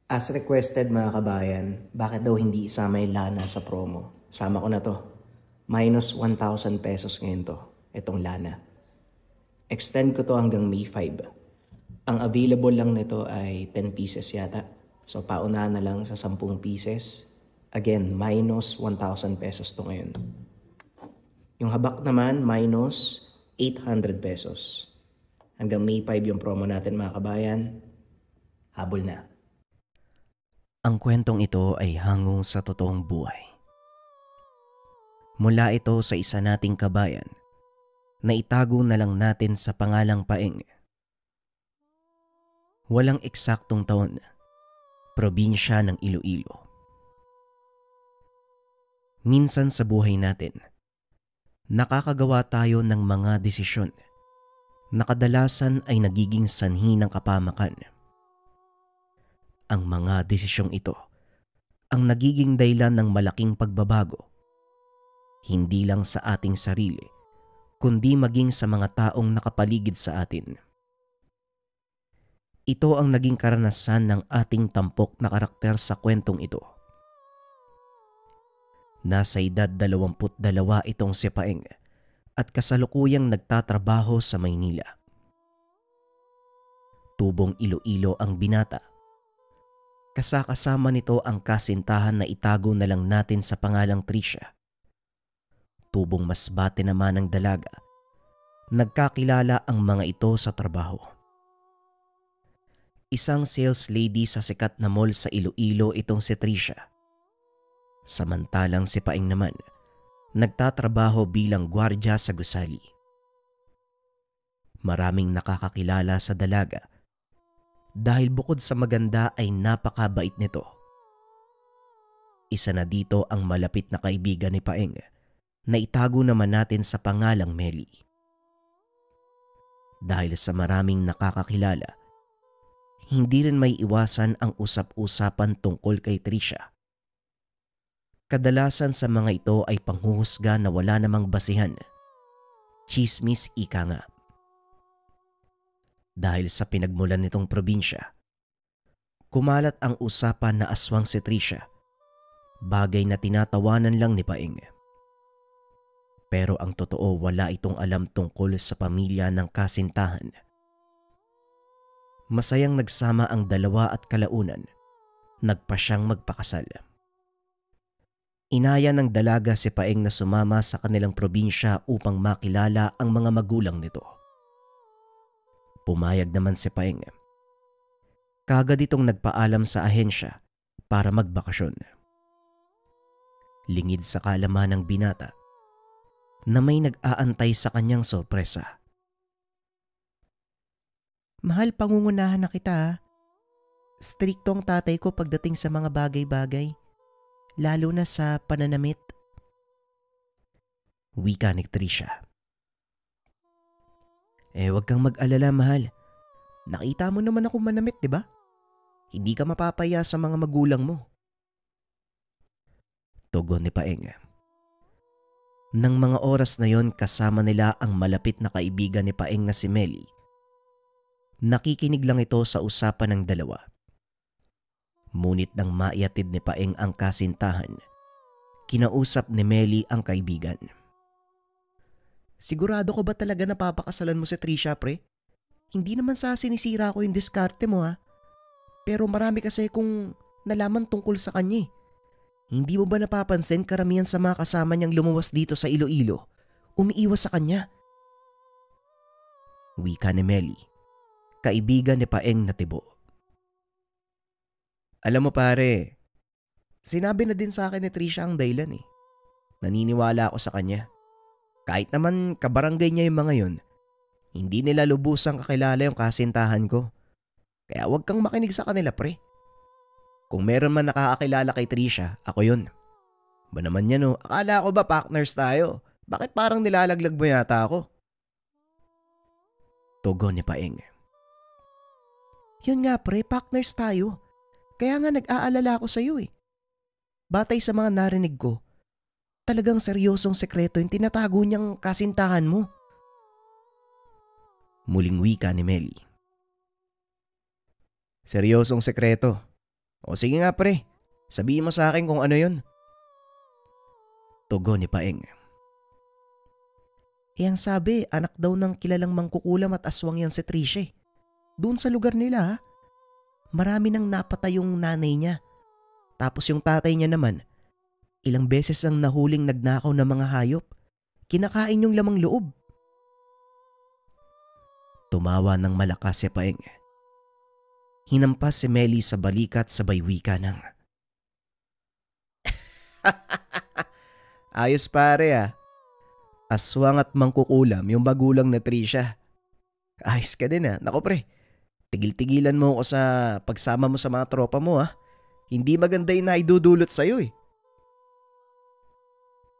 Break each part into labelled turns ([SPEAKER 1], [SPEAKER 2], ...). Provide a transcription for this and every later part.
[SPEAKER 1] As requested mga kabayan, bakit daw hindi isama yung Lana sa promo? Sama ko na to. Minus 1,000 pesos ngayon to, itong Lana. Extend ko to hanggang May 5. Ang available lang nito ay 10 pieces yata. So paunahan na lang sa 10 pieces. Again, minus 1,000 pesos to ngayon. Yung habak naman, minus 800 pesos. Hanggang May 5 yung promo natin mga kabayan. Habol na.
[SPEAKER 2] Ang kwentong ito ay hango sa totoong buhay. Mula ito sa isa nating kabayan na itago na lang natin sa pangalang Paeng. Walang eksaktong taon, probinsya ng Iloilo. Minsan sa buhay natin, nakakagawa tayo ng mga desisyon na kadalasan ay nagiging sanhi ng kapamakan. Ang mga desisyong ito ang nagiging dahilan ng malaking pagbabago, hindi lang sa ating sarili, kundi maging sa mga taong nakapaligid sa atin. Ito ang naging karanasan ng ating tampok na karakter sa kwentong ito. Nasa edad 22 itong si Paeng at kasalukuyang nagtatrabaho sa Maynila. Tubong Iloilo ang binata. Kasama nito ang kasintahan na itago na lang natin sa pangalang Tricia. Tubong Masbate naman ang dalaga. Nagkakilala ang mga ito sa trabaho. Isang sales lady sa sikat na mall sa Iloilo itong si Tricia. Samantalang si Paeng naman, nagtatrabaho bilang gwardya sa gusali. Maraming nakakakilala sa dalaga dahil bukod sa maganda ay napakabait nito. Isa na dito ang malapit na kaibigan ni Paeng na itago naman natin sa pangalang Meli. Dahil sa maraming nakakakilala, hindi rin may iwasan ang usap-usapan tungkol kay Tricia. Kadalasan sa mga ito ay panghuhusga na wala namang basihan. Chismis ika nga. Dahil sa pinagmulan nitong probinsya, kumalat ang usapan na aswang si Tricia, bagay na tinatawanan lang ni Paeng. Pero ang totoo, wala itong alam tungkol sa pamilya ng kasintahan. Masayang nagsama ang dalawa at kalaunan, nagpa siyang magpakasal. Inaya ng dalaga si Paeng na sumama sa kanilang probinsya upang makilala ang mga magulang nito. Pumayag naman si Paeng. Kaagad itong nagpaalam sa ahensya para magbakasyon. Lingid sa kaalaman ng binata na may nag-aantay sa kanyang sorpresa. Mahal, pangungunahan na kita. Strikto ang tatay ko pagdating sa mga bagay-bagay, lalo na sa pananamit. Wika ni Tricia. Huwag kang mag-alala, mahal. Nakita mo naman ako manamit, di ba? Hindi ka mapapaya sa mga magulang mo. Tugon ni Paeng. Nang mga oras na yon, kasama nila ang malapit na kaibigan ni Paeng na si Meli. Nakikinig lang ito sa usapan ng dalawa. Ngunit nang maiatid ni Paeng ang kasintahan, kinausap ni Meli ang kaibigan. Sigurado ko ba talaga napapakasalan mo si Tricia, pre? Hindi naman sa sinisira ko yung diskarte mo, ha? Pero marami kasi kung nalaman tungkol sa kanya. Hindi mo ba napapansin karamihan sa mga kasama niyang lumuwas dito sa Iloilo, umiiwas sa kanya? Wika ni Meli, kaibigan ni Paeng na tibo. Alam mo pare, sinabi na din sa akin ni Tricia ang dahilan eh. Naniniwala ako sa kanya. Kahit naman kabarangay niya yung mga yun, hindi nila lubusang kakilala yung kasintahan ko. Kaya huwag kang makinig sa kanila, pre. Kung meron man nakakakilala kay Tricia, ako yun. Ba naman yan, oh. Akala ko ba partners tayo? Bakit parang nilalaglag mo yata ako? Tugon ni Paeng. Yun nga, pre, partners tayo. Kaya nga nag-aalala ako sa'yo eh. Batay sa mga narinig ko, talagang seryosong sekreto yung tinatago niyang kasintahan mo. Muling wika ni Meli. Seryosong sekreto? O sige nga pre, sabihin mo sa akin kung ano yun. Tugon ni Paeng. Ang sabi, anak daw ng kilalang mangkukulam at aswang yan si Tricia. Doon sa lugar nila ha. Marami nang napatay yung nanay niya. Tapos yung tatay niya naman, ilang beses ang nahuling nagnakaw ng mga hayop. Kinakain yung lamang loob. Tumawa ng malakas si Paeng. Hinampas si Melly sa balikat sabay wika ng ayos pare ah. Aswang at mangkukulam yung magulang na Tricia. Ayos ka din ah. Nako pre, tigil-tigilan mo ako sa pagsama mo sa mga tropa mo ah. Hindi maganda yung naidudulot sa'yo eh.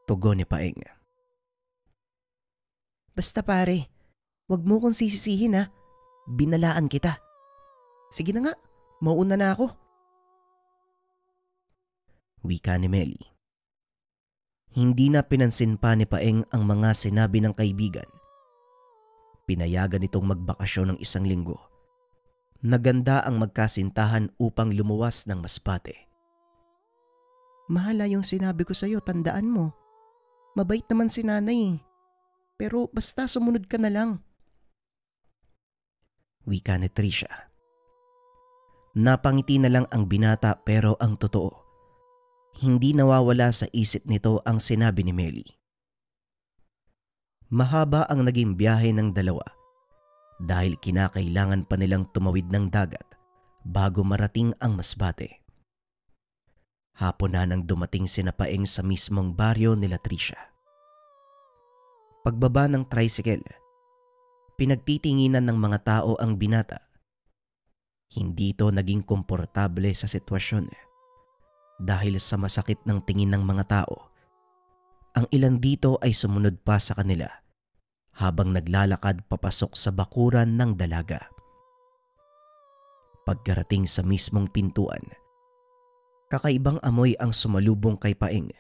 [SPEAKER 2] Tugon ni Paeng. Basta pare, wag mo kong sisisihin ha. Binalaan kita. Sige na nga, mauuna na ako. Wika ni Melly. Hindi na pinansin pa ni Paeng ang mga sinabi ng kaibigan. Pinayagan itong magbakasyon ng 1 linggo. Naganda ang magkasintahan upang lumuwas ng Masbate. Mahala yung sinabi ko sa'yo, tandaan mo. Mabait naman si nanay. Pero basta sumunod ka na lang. Wika ni Tricia. Napangiti na lang ang binata pero ang totoo, hindi nawawala sa isip nito ang sinabi ni Melly. Mahaba ang naging biyahe ng dalawa dahil kinakailangan pa nilang tumawid ng dagat bago marating ang Masbate. Hapon na nang dumating sina Paeng sa mismong baryo nila Tricia. Pagbaba ng tricycle, pinagtitinginan ng mga tao ang binata. Hindi ito naging komportable sa sitwasyon dahil sa masakit ng tingin ng mga tao. Ang ilan dito ay sumunod pa sa kanila habang naglalakad papasok sa bakuran ng dalaga. Pagkarating sa mismong pintuan, kakaibang amoy ang sumalubong kay Paeng.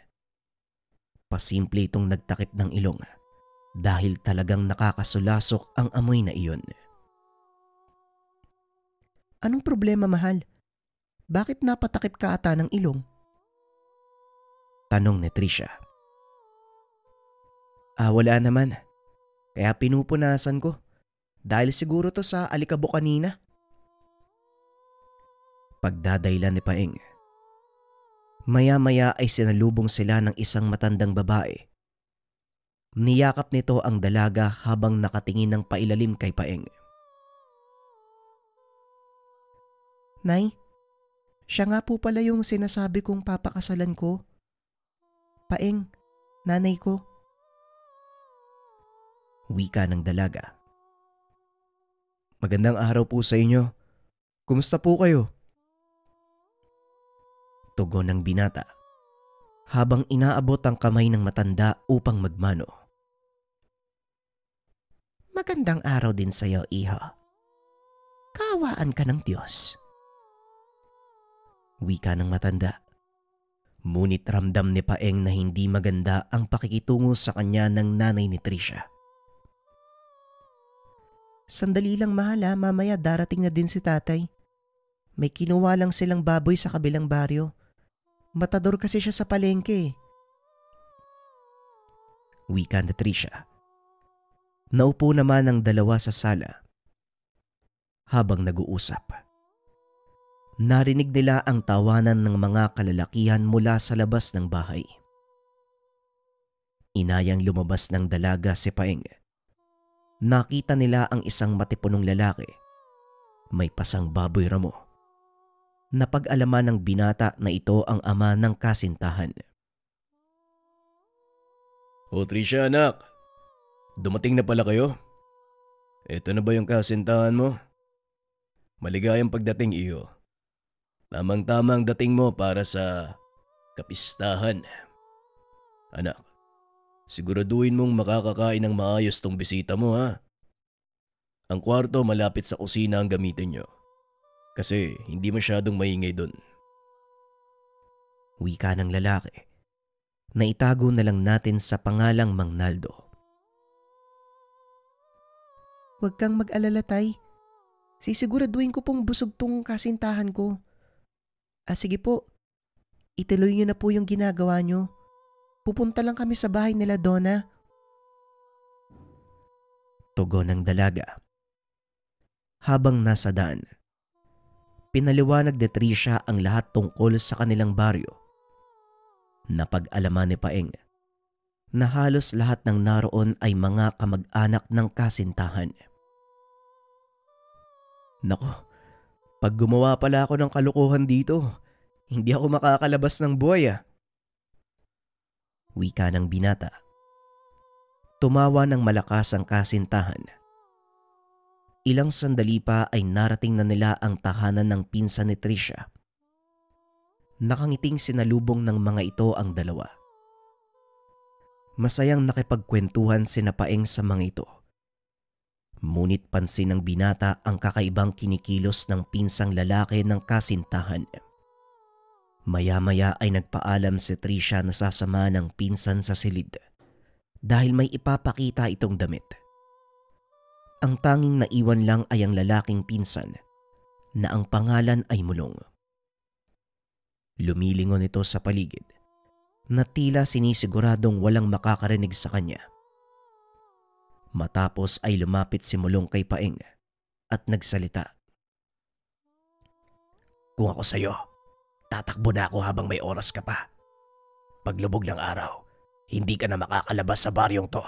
[SPEAKER 2] Pasimple itong nagtakip ng ilong dahil talagang nakakasulasok ang amoy na iyon. Anong problema mahal? Bakit napatakip ka ata ng ilong? Tanong ni Tricia. Wala naman. Kaya pinupunasan ko. Dahil siguro to sa alikabok kanina. Pagdadaylan ni Paeng. Maya-maya ay sinalubong sila ng isang matandang babae. Niyakap nito ang dalaga habang nakatingin ng pailalim kay Paeng. Nay, siya nga po pala yung sinasabi kong papakasalan ko. Paeng, nanay ko. Wika ng dalaga. Magandang araw po sa inyo. Kumusta po kayo? Tugon ng binata habang inaabot ang kamay ng matanda upang magmano. Magandang araw din sa iyo, iha. Kaawaan ka ng Diyos. Wika ng matanda. Ngunit ramdam ni Paeng na hindi maganda ang pakikitungo sa kanya ng nanay ni Tricia. Sandali lang mahal ha, mamaya darating na din si tatay. May kinuha lang silang baboy sa kabilang baryo. Matador kasi siya sa palengke. Wika ni Tricia. Naupo naman ang dalawa sa sala. Habang nag-uusap, narinig nila ang tawanan ng mga kalalakihan mula sa labas ng bahay. Inayang lumabas ng dalaga si Paeng. Nakita nila ang isang matipunong lalaki. May pasang baboy ramo. Napag-alaman ng binata na ito ang ama ng kasintahan. O Tricia anak, dumating na pala kayo? Ito na ba yung kasintahan mo? Maligayang pagdating iyo. Tamang-tama ang dating mo para sa kapistahan. Anak, siguraduhin mong makakakain ng maayos tong bisita mo ha. Ang kwarto malapit sa kusina ang gamitin nyo. Kasi hindi masyadong maingay dun. Wika ng lalaki na itago na lang natin sa pangalang Mang Naldo. Huwag kang mag-alala tay. Sisiguraduhin ko pong busog tong kasintahan ko. Sige po, ituloy niyo na po yung ginagawa niyo. Pupunta lang kami sa bahay nila Donna. Tugon ng dalaga. Habang nasa daan, pinaliwanag ni Trisha ang lahat tungkol sa kanilang baryo. Napag-alaman ni Paeng na halos lahat ng naroon ay mga kamag-anak ng kasintahan. Nako, pag gumawa pala ako ng kalokohan dito, hindi ako makakalabas ng buhay. Wika ng binata. Tumawa ng malakas ang kasintahan. Ilang sandali pa ay narating na nila ang tahanan ng pinsan ni Trisha. Nakangiting sinalubong ng mga ito ang dalawa. Masayang nakipagkwentuhan sina Paeng sa mga ito. Ngunit pansin ng binata ang kakaibang kinikilos ng pinsang lalaki ng kasintahan. Maya-maya ay nagpaalam si Trisha na sasama ng pinsan sa silid dahil may ipapakita itong damit. Ang tanging naiwan lang ay ang lalaking pinsan na ang pangalan ay Mulong. Lumilingon ito sa paligid na tila sinisiguradong walang makakarinig sa kanya. Matapos ay lumapit si Mulong kay Paeng at nagsalita. Kung ako sa'yo, tatakbo na ako habang may oras ka pa. Paglubog ng araw, hindi ka na makakalabas sa baryong to.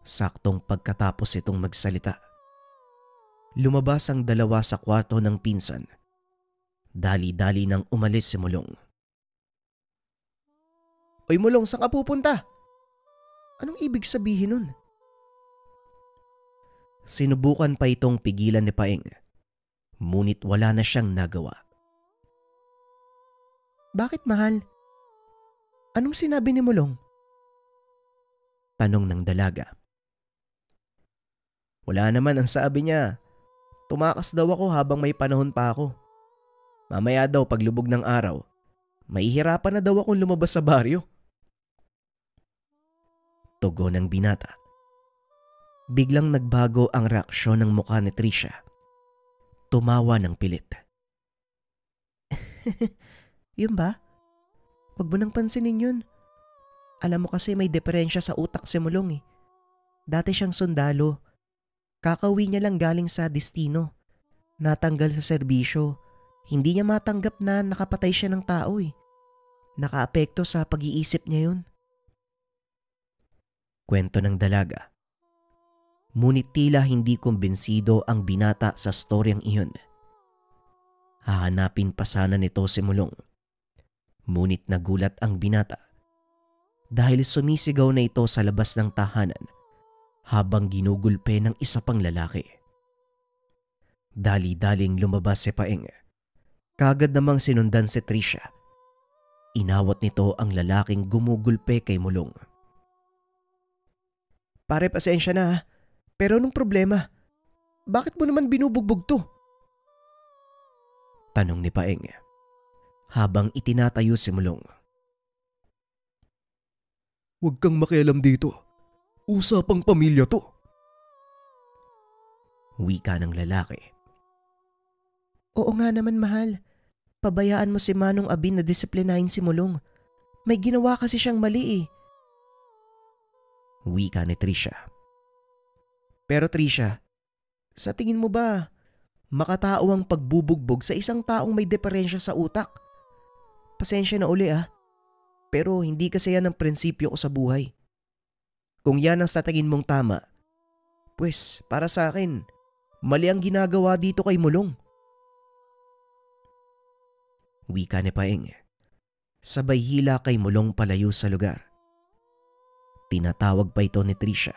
[SPEAKER 2] Saktong pagkatapos itong magsalita, lumabas ang dalawa sa kwarto ng pinsan. Dali-dali nang umalis si Mulong. Oy Mulong, saan ka pupunta? Anong ibig sabihin nun? Sinubukan pa itong pigilan ni Paeng, ngunit wala na siyang nagawa. Bakit mahal? Anong sinabi ni Mulong? Tanong ng dalaga. Wala naman, ang sabi niya. Tumakas daw ako habang may panahon pa ako. Mamaya daw paglubog ng araw, mahihirapan na daw akong lumabas sa baryo. Tugon ng binata. Biglang nagbago ang reaksyon ng mukha ni Trisha. Tumawa ng pilit. Yun ba? Huwag mo nang pansinin yun. Alam mo kasi may diferensya sa utak si Mulong eh. Dati siyang sundalo. Kakauwi niya lang galing sa destino. Natanggal sa serbisyo. Hindi niya matanggap na nakapatay siya ng tao eh. Nakaapekto sa pag-iisip niya yun. Kwento ng dalaga. Ngunit tila hindi kumbinsido ang binata sa storyang iyon. Hahanapin pa sana nito si Mulong. Ngunit nagulat ang binata dahil sumisigaw na ito sa labas ng tahanan habang ginugulpe ng isa pang lalaki. Dali-daling lumabas si Paeng. Kagad namang sinundan si Trisha. Inawat nito ang lalaking gumugulpe kay Mulong. Pare, pasensya na ha. Pero anong problema? Bakit mo naman binubugbog to? Tanong ni Paeng habang itinatayo si Mulong. Huwag kang makialam dito. Usapang pamilya to. Wika ng lalaki. Oo nga naman mahal. Pabayaan mo si Manong Abin na disiplinahin si Mulong. May ginawa kasi siyang mali eh. Wika ni Trisha. Pero Trisha, sa tingin mo ba makatao ang pagbubugbog sa isang taong may diferensya sa utak? Pasensya na uli ah. Pero hindi kasi yan ang prinsipyo ko sa buhay. Kung yan ang sa tingin mong tama, pues para sa akin, mali ang ginagawa dito kay Mulong. Wika ni Paeng. Sabay hila kay Mulong palayo sa lugar. Tinatawag pa ito ni Trisha,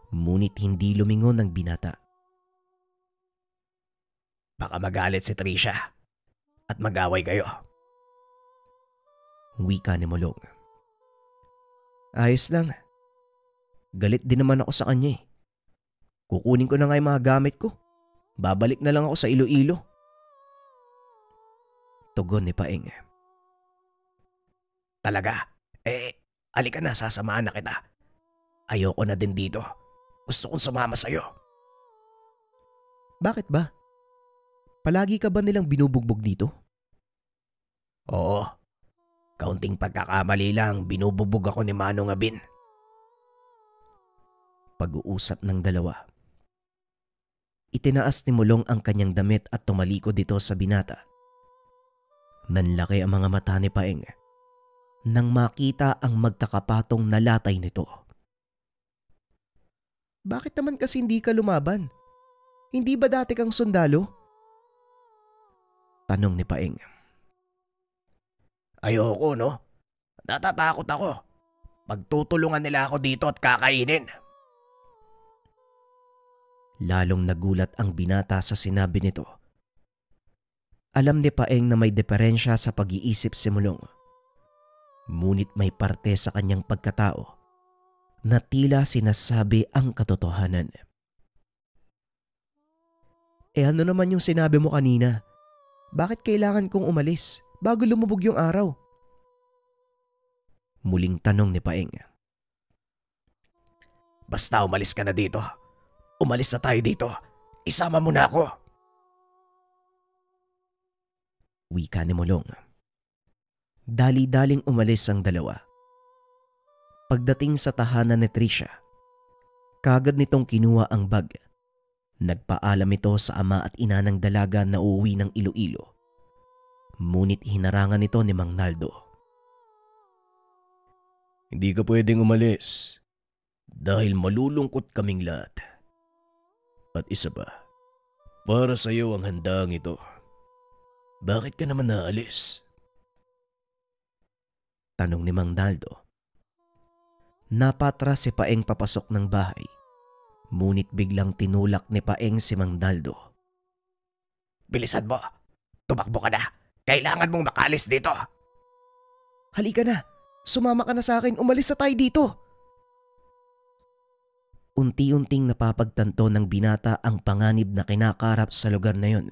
[SPEAKER 2] ngunit hindi lumingon ang binata. Baka magalit si Trisha at mag-away kayo. Wika ni Mulong. Ayos lang. Galit din naman ako sa kanya eh. Kukunin ko na nga yung mga gamit ko. Babalik na lang ako sa Iloilo. Tugon ni Paeng. Talaga? Halika na, sasamahan na kita. Ayoko na din dito. Gusto kong sumama sa'yo. Bakit ba? Palagi ka ba nilang binubugbog dito?
[SPEAKER 3] Oo, kaunting pagkakamali lang binubugbog ako ni Manong Abin.
[SPEAKER 2] Pag-uusap ng dalawa. Itinaas ni Mulong ang kanyang damit at tumalikod dito sa binata. Nanlaki ang mga mata ni Paeng nang makita ang magkakapatong nalatay nito. Bakit naman kasi hindi ka lumaban? Hindi ba dati kang sundalo? Tanong ni Paeng.
[SPEAKER 3] Ayoko, no? Natatakot ako. Pagtutulungan nila ako dito at kakainin.
[SPEAKER 2] Lalong nagulat ang binata sa sinabi nito. Alam ni Paeng na may diferensya sa pag-iisip si Mulong. Ngunit may parte sa kanyang pagkatao na tila sinasabi ang katotohanan. Ano naman yung sinabi mo kanina? Bakit kailangan kong umalis bago lumubog yung araw? Muling tanong ni Paeng.
[SPEAKER 3] Basta umalis ka na dito. Umalis na tayo dito. Isama mo na ako.
[SPEAKER 2] Wika ni Mulong. Dali-daling umalis ang dalawa. Pagdating sa tahanan ni Trisha, kagad nitong kinuha ang bag. Nagpaalam ito sa ama at ina ng dalaga na uuwi ng Iloilo. Ngunit hinarangan ito ni Mang Naldo.
[SPEAKER 3] Hindi ka pwedeng umalis dahil malulungkot kaming lahat. At isa pa, para sa iyo ang handang ito. Bakit ka naman naalis?
[SPEAKER 2] Tanong ni Mang Naldo. Napatras si Paeng papasok ng bahay. Ngunit biglang tinulak ni Paeng si Mang Naldo.
[SPEAKER 3] Bilisan mo! Tumakbo ka na! Kailangan mong makalis dito!
[SPEAKER 2] Halika na! Sumama ka na sa akin! Umalis na tayo dito! Unti-unting napapagtanto ng binata ang panganib na kinakarap sa lugar na yon.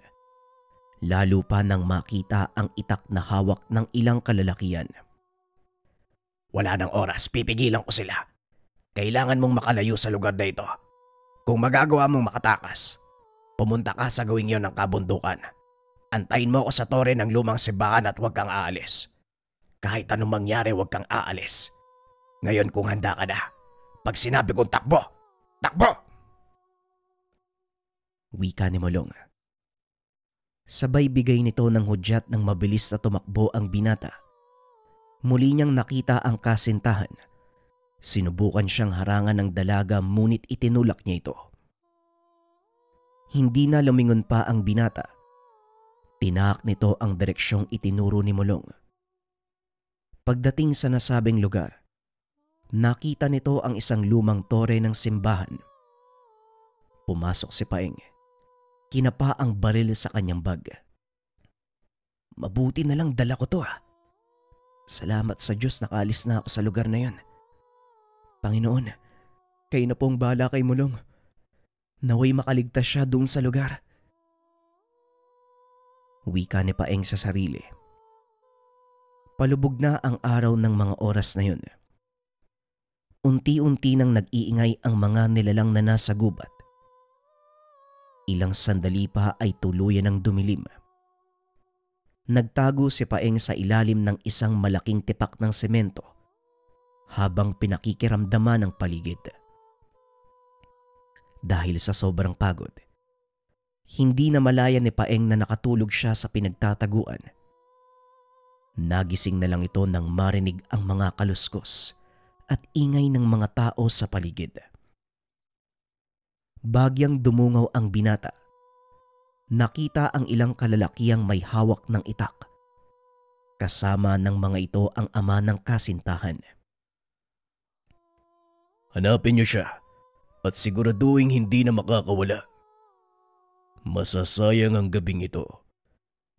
[SPEAKER 2] Lalo pa nang makita ang itak na hawak ng ilang kalalakian.
[SPEAKER 3] Wala nang oras, pipigilan ko sila. Kailangan mong makalayo sa lugar na ito. Kung magagawa mong makatakas, pumunta ka sa gawing yon ng kabundukan. Antayin mo ako sa tore ng lumang simbahan at huwag kang aalis. Kahit anong mangyari, huwag kang aalis. Ngayon kung handa ka na, pag sinabi kong takbo, takbo!
[SPEAKER 2] Wika ni Mulong. Sabay bigay nito ng hudyat ng mabilis na tumakbo ang binata. Muli niyang nakita ang kasintahan. Sinubukan siyang harangan ng dalaga ngunit itinulak niya ito. Hindi na lumingon pa ang binata. Tinahak nito ang direksyong itinuro ni Mulong. Pagdating sa nasabing lugar, nakita nito ang isang lumang tore ng simbahan. Pumasok si Paeng. Kinapa ang baril sa kanyang bag. Mabuti na lang dala ko to. Salamat sa Diyos nakaalis na ako sa lugar na yon. Panginoon, kayo na pong bahala kay Mulong. Naway makaligtas siya doon sa lugar. Wika ni Paeng sa sarili. Palubog na ang araw ng mga oras na yun. Unti-unti nang nag-iingay ang mga nilalang na nasa gubat. Ilang sandali pa ay tuluyan ng dumilim. Nagtago si Paeng sa ilalim ng isang malaking tipak ng semento habang pinakikiramdaman ang paligid. Dahil sa sobrang pagod, hindi na malaya ni Paeng na nakatulog siya sa pinagtataguan. Nagising na lang ito nang marinig ang mga kaluskos at ingay ng mga tao sa paligid. Bagyang dumungaw ang binata. Nakita ang ilang kalalakiyang may hawak ng itak. Kasama ng mga ito ang ama ng kasintahan.
[SPEAKER 3] Hanapin niyo siya at siguraduhin hindi na makakawala. Masasayang ang gabing ito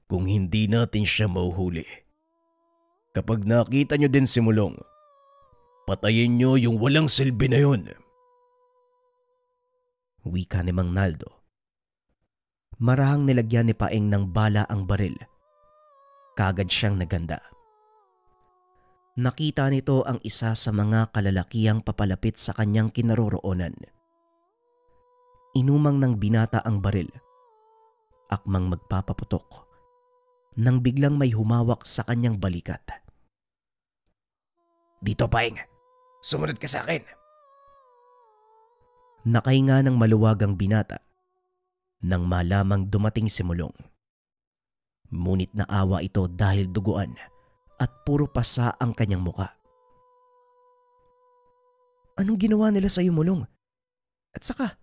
[SPEAKER 3] kung hindi natin siya mauhuli. Kapag nakita niyo din si Mulong, patayin niyo yung walang silbi na yun.
[SPEAKER 2] Wika ni Mang Naldo. Marahang nilagyan ni Paeng ng bala ang baril. Kagad siyang naganda. Nakita nito ang isa sa mga kalalakiyang papalapit sa kanyang kinaroroonan. Inumang ng binata ang baril. akmang magpapaputok nang biglang may humawak sa kanyang balikat.
[SPEAKER 3] Dito, Paeng. Sumunod ka sa akin.
[SPEAKER 2] Nakahinga ng maluwag ang binata nang malamang dumating si Mulong. Ngunit naawa ito dahil duguan at puro pasa ang kanyang muka. Anong ginawa nila sa iyo, Mulong? At saka,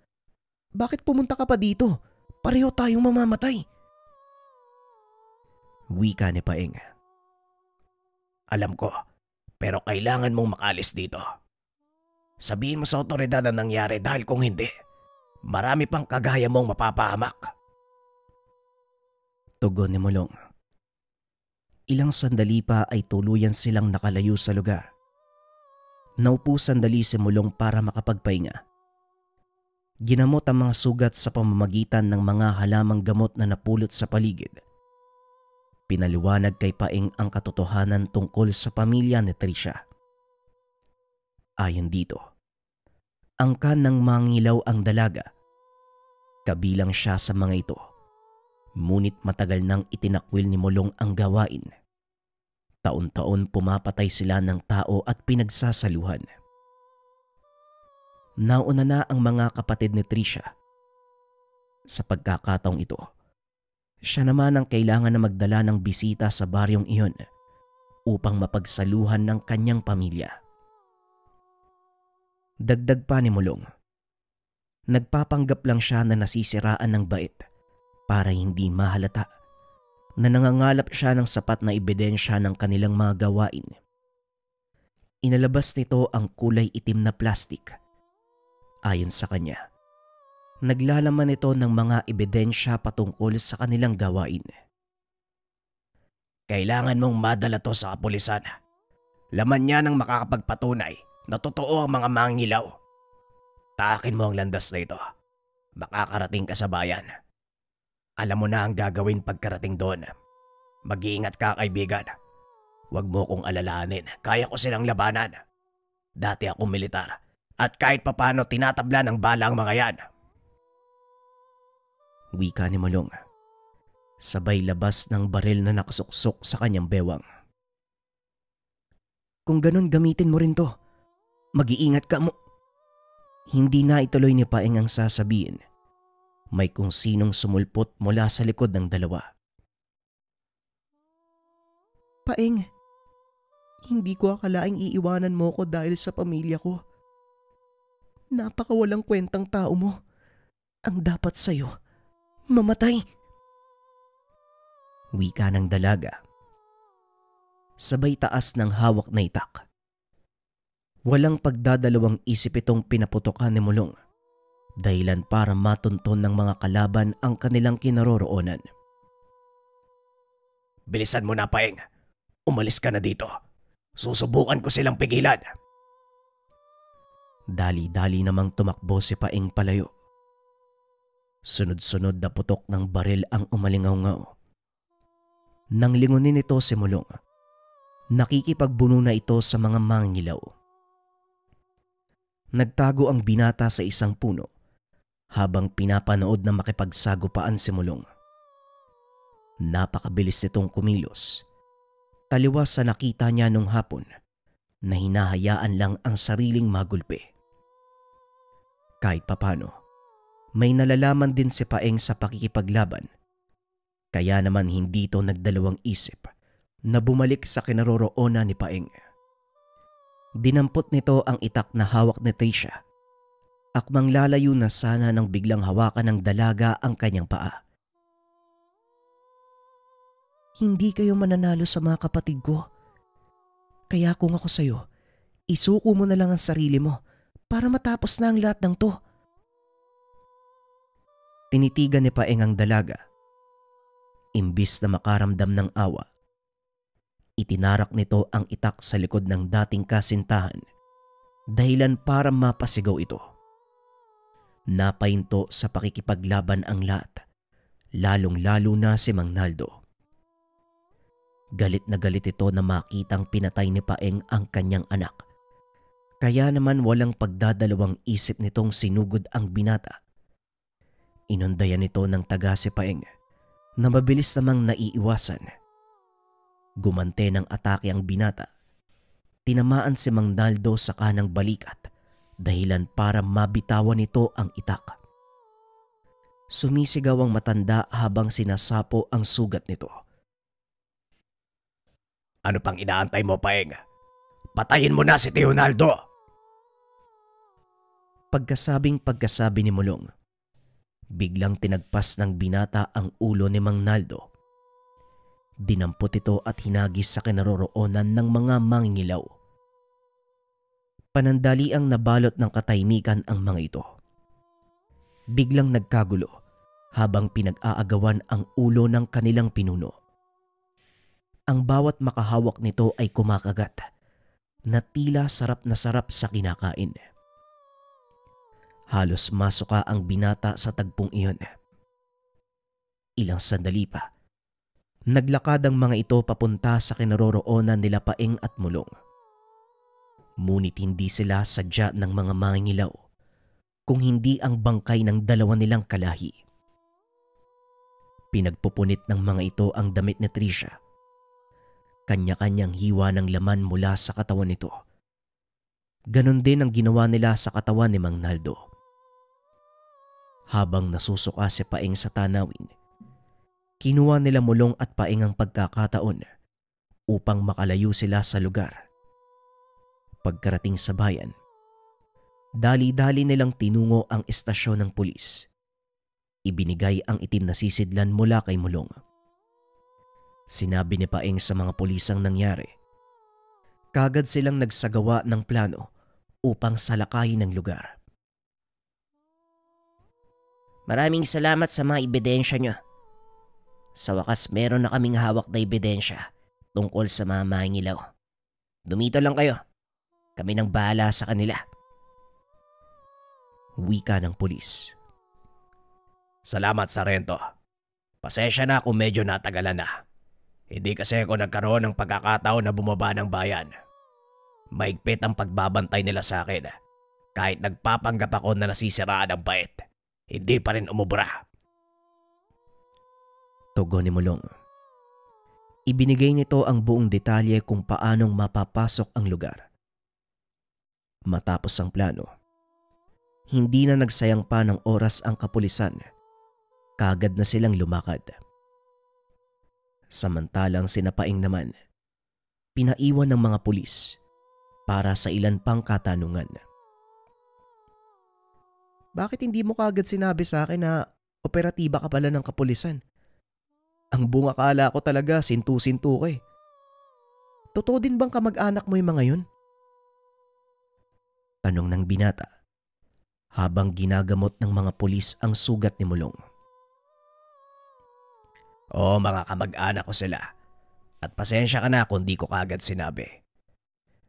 [SPEAKER 2] bakit pumunta ka pa dito? Pareho tayong mamamatay. Wika ni Paeng.
[SPEAKER 3] Alam ko, pero kailangan mong makalis dito. Sabihin mo sa otoridad ang nangyari dahil kung hindi, marami pang kagaya mong mapapahamak.
[SPEAKER 2] Tugon ni Mulong. Ilang sandali pa ay tuluyan silang nakalayo sa lugar. Naupo sandali si Mulong para makapagpahinga. Ginamot ang mga sugat sa pamamagitan ng mga halamang gamot na napulot sa paligid. Pinaliwanag kay Paeng ang katotohanan tungkol sa pamilya ni Trisha. Ayon dito, angkan ng mangilaw ang dalaga. Kabilang siya sa mga ito. Ngunit matagal nang itinakwil ni Mulong ang gawain. Taon-taon pumapatay sila ng tao at pinagsasaluhan. Nauna na ang mga kapatid ni Trisha. Sa pagkakataong ito, siya naman ang kailangan na magdala ng bisita sa baryong iyon upang mapagsaluhan ng kanyang pamilya. Dagdag pa ni Mulong, nagpapanggap lang siya na nasisiraan ng bait para hindi mahalata na nangangalap siya ng sapat na ebidensya ng kanilang mga gawain. Inalabas nito ang kulay itim na plastik. Ayon sa kanya, naglalaman ito ng mga ebidensya patungkol sa kanilang gawain.
[SPEAKER 3] Kailangan mong madala to sa kapulisan. Laman niya ng makakapagpatunay na totoo ang mga mangingilaw. Taakin mo ang landas na ito. Makakarating ka sa bayan. Alam mo na ang gagawin pagkarating doon. Mag-iingat ka, kaibigan. Huwag mo kong alalahanin. Kaya ko silang labanan. Dati akong militar at kahit papano tinatabla ng bala ang mga yan.
[SPEAKER 2] Wika ni Mulong, sabay labas ng baril na nakasuksok sa kanyang bewang. Kung ganun, gamitin mo rin to. Mag-iingat ka mo. Hindi na ituloy ni Paeng ang sasabihin. May kung sinong sumulpot mula sa likod ng dalawa. Paeng, hindi ko akalaing iiwanan mo ko dahil sa pamilya ko. Napakawalang kwentang tao mo. Ang dapat sa'yo, mamatay. Wika ng dalaga. Sabay taas ng hawak na itak. Walang pagdadalawang isip itong pinaputokan ni Mulong. Dahilan para matunton ng mga kalaban ang kanilang kinaroroonan.
[SPEAKER 3] Bilisan mo na, Paeng. Umalis ka na dito. Susubukan ko silang pigilan.
[SPEAKER 2] Dali-dali namang tumakbo si Paeng palayo. Sunod-sunod na putok ng baril ang umalingaw-ngaw. Nang lingunin ito si Mulong, nakikipagbuno na ito sa mga mangingilaw. Nagtago ang binata sa isang puno habang pinapanood na makipagsagupaan si Mulong. Napakabilis nitong kumilos, taliwas sa nakita niya nung hapon na hinahayaan lang ang sariling magulpi. Kahit papano, may nalalaman din si Paeng sa pakikipaglaban, kaya naman hindi ito nagdalawang isip na bumalik sa kinaroroonan ni Paeng. Dinampot nito ang itak na hawak ni Trisha. Akmang lalayo na sana nang biglang hawakan ng dalaga ang kanyang paa. Hindi kayo mananalo sa mga kapatid ko. Kaya kung ako sa'yo, isuko mo na lang ang sarili mo para matapos na ang lahat ng to. Tinitigan ni Paeng ang dalaga. Imbis na makaramdam ng awa, itinarak nito ang itak sa likod ng dating kasintahan, dahilan para mapasigaw ito. Napahinto sa pakikipaglaban ang lahat, lalong-lalo na si Mang Naldo. Galit na galit ito na makitang pinatay ni Paeng ang kanyang anak. Kaya naman walang pagdadalawang isip nitong sinugod ang binata. Inundayan nito ng taga si Paeng na mabilis namang naiiwasan. Gumante ng atake ang binata. Tinamaan si Mang Naldo sa kanang balikat, dahilan para mabitawan nito ang itak. Sumisigaw ang matanda habang sinasapo ang sugat nito.
[SPEAKER 3] Ano pang inaantay mo, Paeng? Patayin mo na si Teonaldo!
[SPEAKER 2] Pagkasabi ni Mulong, biglang tinagpas ng binata ang ulo ni Mang Naldo. Dinampot ito at hinagis sa kinaroroonan ng mga mangingilaw. Panandaliang nabalot ng katahimikan ang mga ito. Biglang nagkagulo habang pinag-aagawan ang ulo ng kanilang pinuno. Ang bawat makahawak nito ay kumakagat na tila sarap na sarap sa kinakain. Halos masuka ang binata sa tagpong iyon. Ilang sandali pa, naglakad ang mga ito papunta sa kinaroroonan nila Paeng at Mulong. Ngunit hindi sila sadya ng mga mangingilaw, kung hindi ang bangkay ng dalawa nilang kalahi. Pinagpupunit ng mga ito ang damit ni Tricia. Kanya-kanyang hiwa ng laman mula sa katawan nito. Ganon din ang ginawa nila sa katawan ni Mang Naldo. Habang nasusuka si Paeng sa tanawin, kinuha nila Mulong at Paeng ang pagkakataon upang makalayo sila sa lugar. Pagkarating sa bayan, dali-dali nilang tinungo ang estasyon ng pulis. Ibinigay ang itim na sisidlan mula kay Mulong. Sinabi ni Paeng sa mga pulis ang nangyari. Kagad silang nagsagawa ng plano upang salakayin ang lugar.
[SPEAKER 4] Maraming salamat sa mga ebidensya nyo. Sa wakas meron na kaming hawak na ebidensya tungkol sa mga mangingilaw. Dumito lang kayo. Kami nang bahala sa kanila.
[SPEAKER 2] Wika ng pulis.
[SPEAKER 3] Salamat, Sargento. Pasensya na kung medyo natagalan na. Hindi kasi ako nagkaroon ng pagkakataon na bumaba ng bayan. Maigpit ang pagbabantay nila sa akin. Kahit nagpapanggap ako na nasisiraan ang bait, hindi pa rin umubra.
[SPEAKER 2] Tugon ni Mulong. Ibinigay nito ang buong detalye kung paanong mapapasok ang lugar. Matapos ang plano, hindi na nagsayang pa ng oras ang kapulisan. Kagad na silang lumakad. Samantalang si Paeng naman, pinaiwan ng mga pulis para sa ilan pang katanungan. Bakit hindi mo kagad sinabi sa akin na operatiba ka pala ng kapulisan? Ang buong akala ko talaga sintu-sintu ka eh. Totoo din bang kamag-anak mo yung mga yun? Tanong ng binata habang ginagamot ng mga pulis ang sugat ni Mulong.
[SPEAKER 3] Oo, mga kamag-anak ko sila. At pasensya ka na kung di ko kagad sinabi.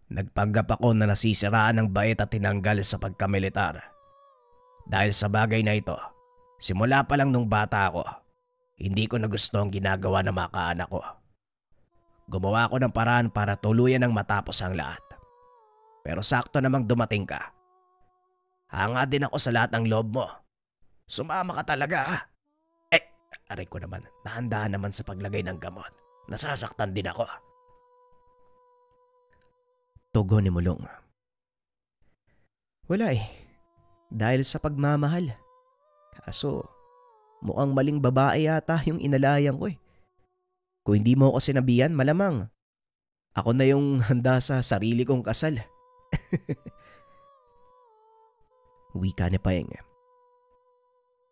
[SPEAKER 3] Nagpanggap ako na nasisiraan ng bait at tinanggal sa pagkamilitar. Dahil sa bagay na ito, simula pa lang nung bata ako, hindi ko na gusto ang ginagawa ng mga kaanak ko. Gumawa ako ng paraan para tuluyan ng matapos ang lahat. Pero sakto namang dumating ka. Hanga din ako sa lahat ng loob mo. Sumama ka talaga ha. Aray ko naman, nahandaan naman sa paglagay ng gamot. Nasasaktan din ako.
[SPEAKER 2] Tugon ni Mulong. Wala eh. Dahil sa pagmamahal. Kaso, mukhang maling babae yata yung inalayan ko eh. Kung hindi mo ako sinabihan, malamang ako na yung handa sa sarili kong kasal. Wika ni Paeng.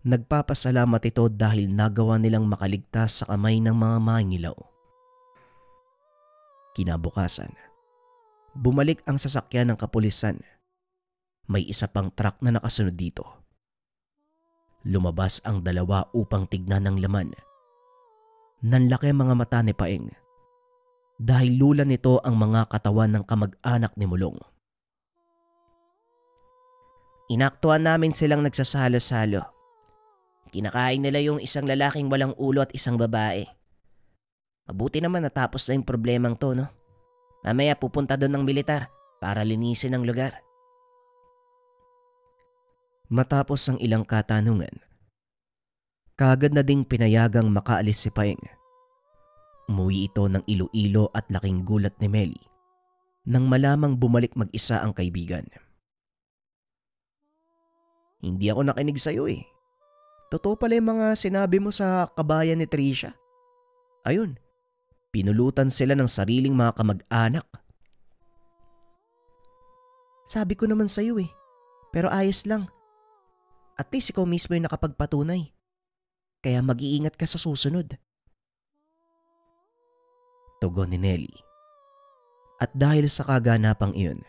[SPEAKER 2] Nagpapasalamat ito dahil nagawa nilang makaligtas sa kamay ng mga mangingilaw. Kinabukasan, bumalik ang sasakyan ng kapulisan. May isa pang truck na nakasunod dito. Lumabas ang dalawa upang tignan ng laman. Nanlaki ang mga mata ni Paeng dahil lula nito ang mga katawan ng kamag-anak ni Mulong.
[SPEAKER 4] Inaktuan namin silang nagsasalo-salo. Kinakain nila yung isang lalaking walang ulo at isang babae. Mabuti naman natapos na yung problemang to, no? Mamaya pupunta doon ng militar para linisin ang lugar.
[SPEAKER 2] Matapos ang ilang katanungan, Kaagad na ding pinayagang makaalis si Paeng. Umuwi ito ng Iloilo at laking gulat ni Melly nang malamang bumalik mag-isa ang kaibigan. Hindi ako nakinig sa'yo eh. Totoo pala yung mga sinabi mo sa kabayan ni Trisha. Ayun, pinulutan sila ng sariling mga kamag-anak. Sabi ko naman sa'yo eh, pero ayos lang. At least ikaw mismo yung nakapagpatunay. Kaya mag-iingat ka sa susunod. Tugon ni Nelly. At dahil sa kaganapang iyon,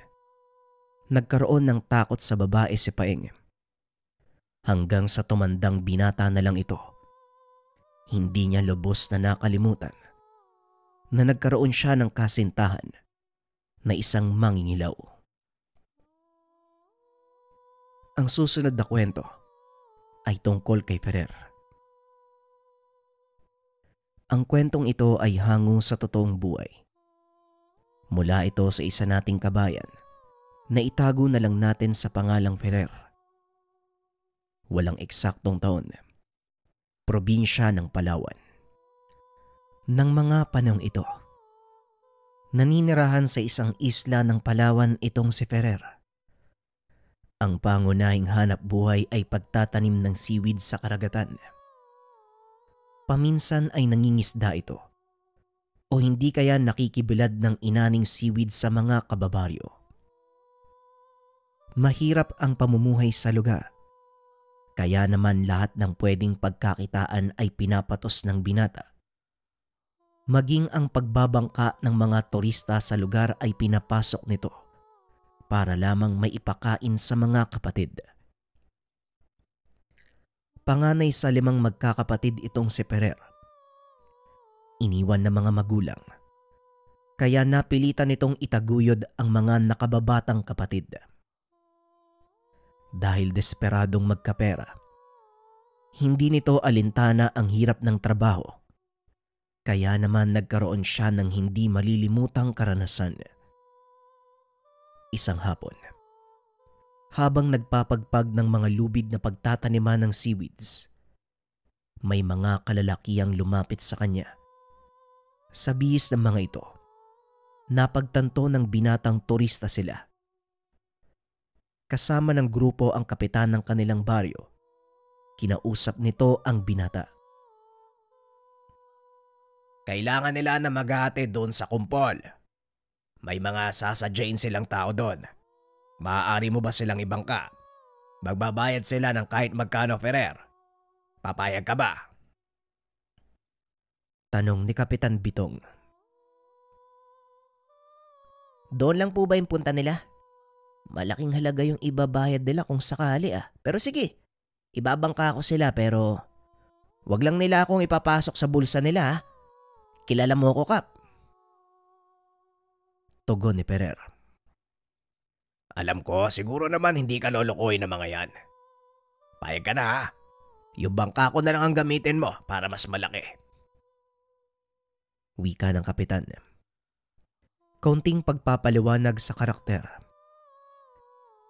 [SPEAKER 2] nagkaroon ng takot sa babae si Paeng. Hanggang sa tumandang binata na lang ito, hindi niya lubos na nakalimutan na nagkaroon siya ng kasintahan na isang mangingilaw. Ang susunod na kwento ay tungkol kay Ferrer. Ang kwentong ito ay hango sa totoong buhay. Mula ito sa isa nating kabayan na itago na lang natin sa pangalang Ferrer. Walang eksaktong taon. Probinsya ng Palawan. Nang mga panahong ito, naninirahan sa isang isla ng Palawan itong si Ferrer. Ang pangunahing hanap buhay ay pagtatanim ng seaweed sa karagatan. Paminsan ay nangingisda ito o hindi kaya nakikibilad ng inaning seaweed sa mga kababaryo. Mahirap ang pamumuhay sa lugar. Kaya naman lahat ng pwedeng pagkakitaan ay pinapatos ng binata. Maging ang pagbabangka ng mga turista sa lugar ay pinapasok nito para lamang may ipakain sa mga kapatid. Panganay sa 5 magkakapatid itong si Ferrer. Iniwan ng mga magulang. Kaya napilitan nitong itaguyod ang mga nakababatang kapatid. Dahil desperadong magkapera, hindi nito alintana ang hirap ng trabaho. Kaya naman nagkaroon siya ng hindi malilimutang karanasan. Isang hapon, habang nagpapagpag ng mga lubid na pagtataniman ng seaweeds, may mga kalalakihang lumapit sa kanya. Sa bihis ng mga ito, napagtanto ng binatang turista sila. Kasama ng grupo ang kapitan ng kanilang baryo. Kinausap nito ang binata.
[SPEAKER 3] Kailangan nila na maghahatid doon sa kumpol. May mga sasadyain silang tao doon. Maaari mo ba silang ibangka? Magbabayad sila ng kahit magkano, Ferrer. Papayag ka ba?
[SPEAKER 2] Tanong ni Kapitan Bitong.
[SPEAKER 4] Doon lang po ba yung punta nila? Malaking halaga yung ibabayad nila kung sakali ah. Pero sige, ibabangka ko sila pero wag lang nila akong ipapasok sa bulsa nila ah. Kilala mo ko, Kap.
[SPEAKER 2] Tugon ni Ferrer.
[SPEAKER 3] Alam ko, siguro naman hindi ka lolokohin ng mga yan. Payag ka na ha. Yung bangka ko na lang ang gamitin mo para mas malaki.
[SPEAKER 2] Wika ng kapitan. Kaunting pagpapaliwanag sa karakter.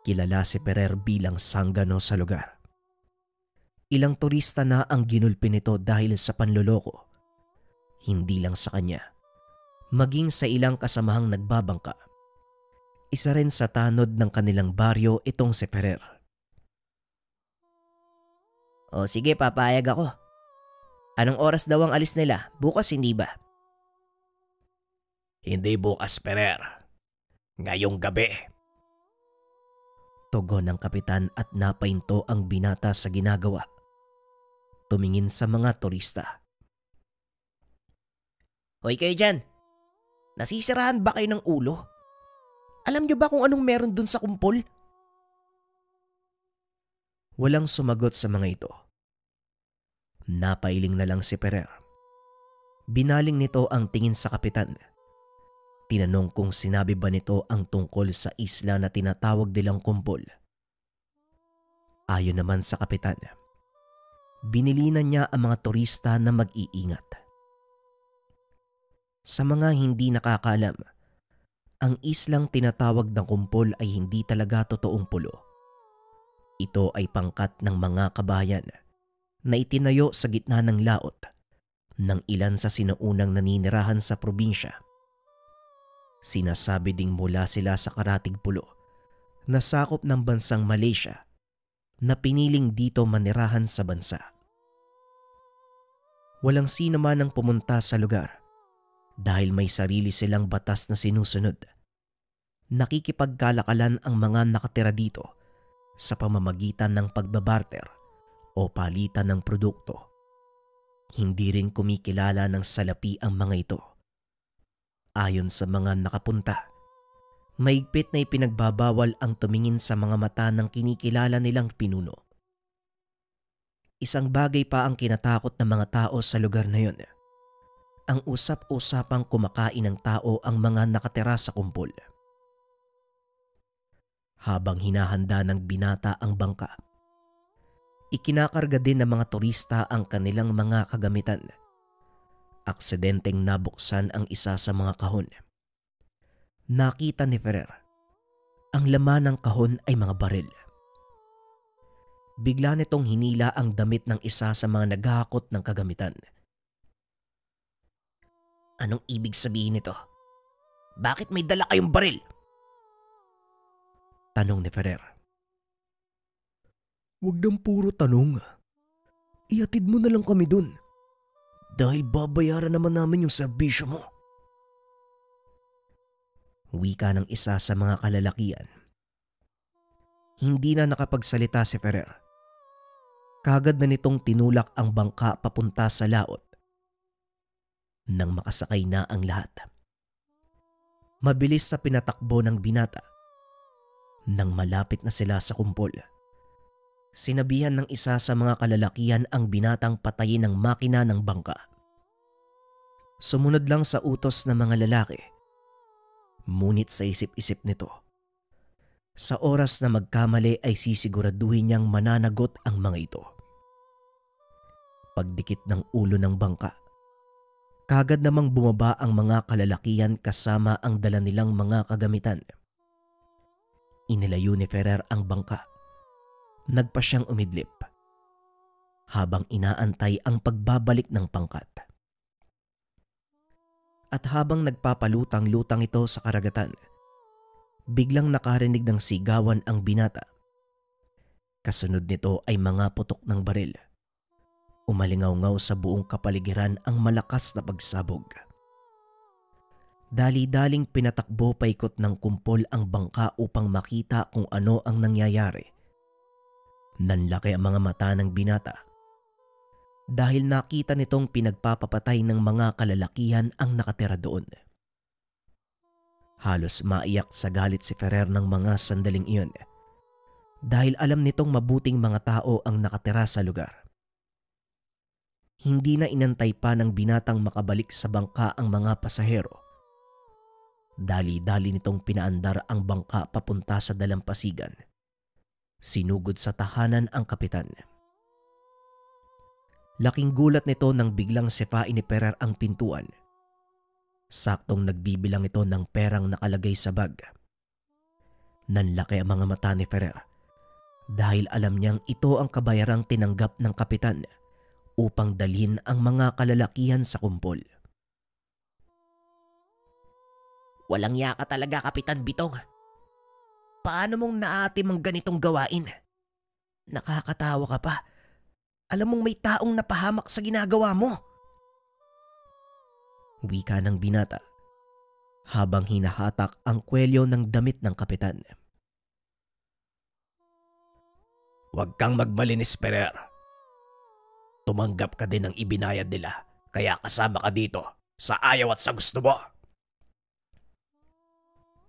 [SPEAKER 2] Kilala si Ferrer bilang sanggano sa lugar. Ilang turista na ang ginulpi nito dahil sa panloloko. Hindi lang sa kanya, maging sa ilang kasamahang nagbabangka. Isa rin sa tanod ng kanilang baryo itong si Ferrer.
[SPEAKER 4] O sige, papayag ako. Anong oras daw ang alis nila? Bukas hindi ba?
[SPEAKER 3] Hindi bukas, Ferrer. Ngayong gabi.
[SPEAKER 2] Tugon ng kapitan at napainto ang binata sa ginagawa. Tumingin sa mga turista.
[SPEAKER 4] Hoy kayo dyan, nasisiraan ba kayo ng ulo? Alam nyo ba kung anong meron dun sa kumpol?
[SPEAKER 2] Walang sumagot sa mga ito. Napailing na lang si Ferrer. Binaling nito ang tingin sa kapitan. Tinanong kung sinabi ba nito ang tungkol sa isla na tinatawag nilang kumpol. Ayon naman sa kapitan, binilinan niya ang mga turista na mag-iingat. Sa mga hindi nakakaalam, ang islang tinatawag ng kumpol ay hindi talaga totoong pulo. Ito ay pangkat ng mga kabayan na itinayo sa gitna ng laot ng ilan sa sinaunang naninirahan sa probinsya. Sinasabi ding mula sila sa Karatig Pulo na sakop ng bansang Malaysia na piniling dito manirahan sa bansa. Walang sino man ang pumunta sa lugar dahil may sarili silang batas na sinusunod. Nakikipagkalakalan ang mga nakatira dito sa pamamagitan ng pagbabarter o palitan ng produkto. Hindi rin kumikilala ng salapi ang mga ito. Ayon sa mga nakapunta, mahigpit na ipinagbabawal ang tumingin sa mga mata ng kinikilala nilang pinuno. Isang bagay pa ang kinatakot ng mga tao sa lugar na yun. Ang usap-usapang kumakain ng tao ang mga nakatira sa kumpol. Habang hinahanda ng binata ang bangka, ikinakarga din ng mga turista ang kanilang mga kagamitan. Aksidenteng nabuksan ang isa sa mga kahon. Nakita ni Ferrer, ang laman ng kahon ay mga baril. Bigla nitong hinila ang damit ng isa sa mga naghahakot ng kagamitan.
[SPEAKER 4] Anong ibig sabihin nito? Bakit may dala kayong baril?
[SPEAKER 2] Tanong ni Ferrer. Huwag nang puro tanong. Ihatid mo na lang kami dun. Dahil babayaran naman namin yung serbisyo mo. Wika ng isa sa mga kalalakian. Hindi na nakapagsalita si Ferrer. Kagad na nitong tinulak ang bangka papunta sa laot. Nang makasakay na ang lahat, mabilis na pinatakbo ng binata. Nang malapit na sila sa kumpol, sinabihan ng isa sa mga kalalakian ang binatang patayin ng makina ng bangka. Sumunod lang sa utos ng mga lalaki. Ngunit sa isip-isip nito, sa oras na magkamali ay sisiguraduhin niyang mananagot ang mga ito. Pagdikit ng ulo ng bangka, kagad namang bumaba ang mga kalalakian kasama ang dala nilang mga kagamitan. Inilayo ni Ferrer ang bangka. Nagpa siyang umidlip habang inaantay ang pagbabalik ng pangkat. At habang nagpapalutang-lutang ito sa karagatan, biglang nakarinig ng sigawan ang binata. Kasunod nito ay mga putok ng baril. Umalingaw-ngaw sa buong kapaligiran ang malakas na pagsabog. Dali-daling pinatakbo paikot ng kumpol ang bangka upang makita kung ano ang nangyayari. Nanlaki ang mga mata ng binata dahil nakita nitong pinagpapapatay ng mga kalalakihan ang nakatira doon. Halos maiyak sa galit si Ferrer ng mga sandaling iyon dahil alam nitong mabuting mga tao ang nakatira sa lugar. Hindi na inantay pa ng binatang makabalik sa bangka ang mga pasahero. Dali-dali nitong pinaandar ang bangka papunta sa dalampasigan. Sinugod sa tahanan ang kapitan. Laking gulat nito nang biglang sipain ni Ferrer ang pintuan. Saktong nagbibilang ito ng perang nakalagay sa bag. Nanlaki ang mga mata ni Ferrer dahil alam niyang ito ang kabayarang tinanggap ng kapitan upang dalhin ang mga kalalakihan sa kumpol.
[SPEAKER 4] Walang iya ka talaga, Kapitan Bitong. Paano mong naatim ang ganitong gawain? Nakakatawa ka pa. Alam mong may taong napahamak sa ginagawa mo.
[SPEAKER 2] Wika ng binata habang hinahatak ang kwelyo ng damit ng kapitan.
[SPEAKER 3] Huwag kang magmalinis, Ferrer. Tumanggap ka din ng ibinayad nila, kaya kasama ka dito sa ayaw at sa gusto mo.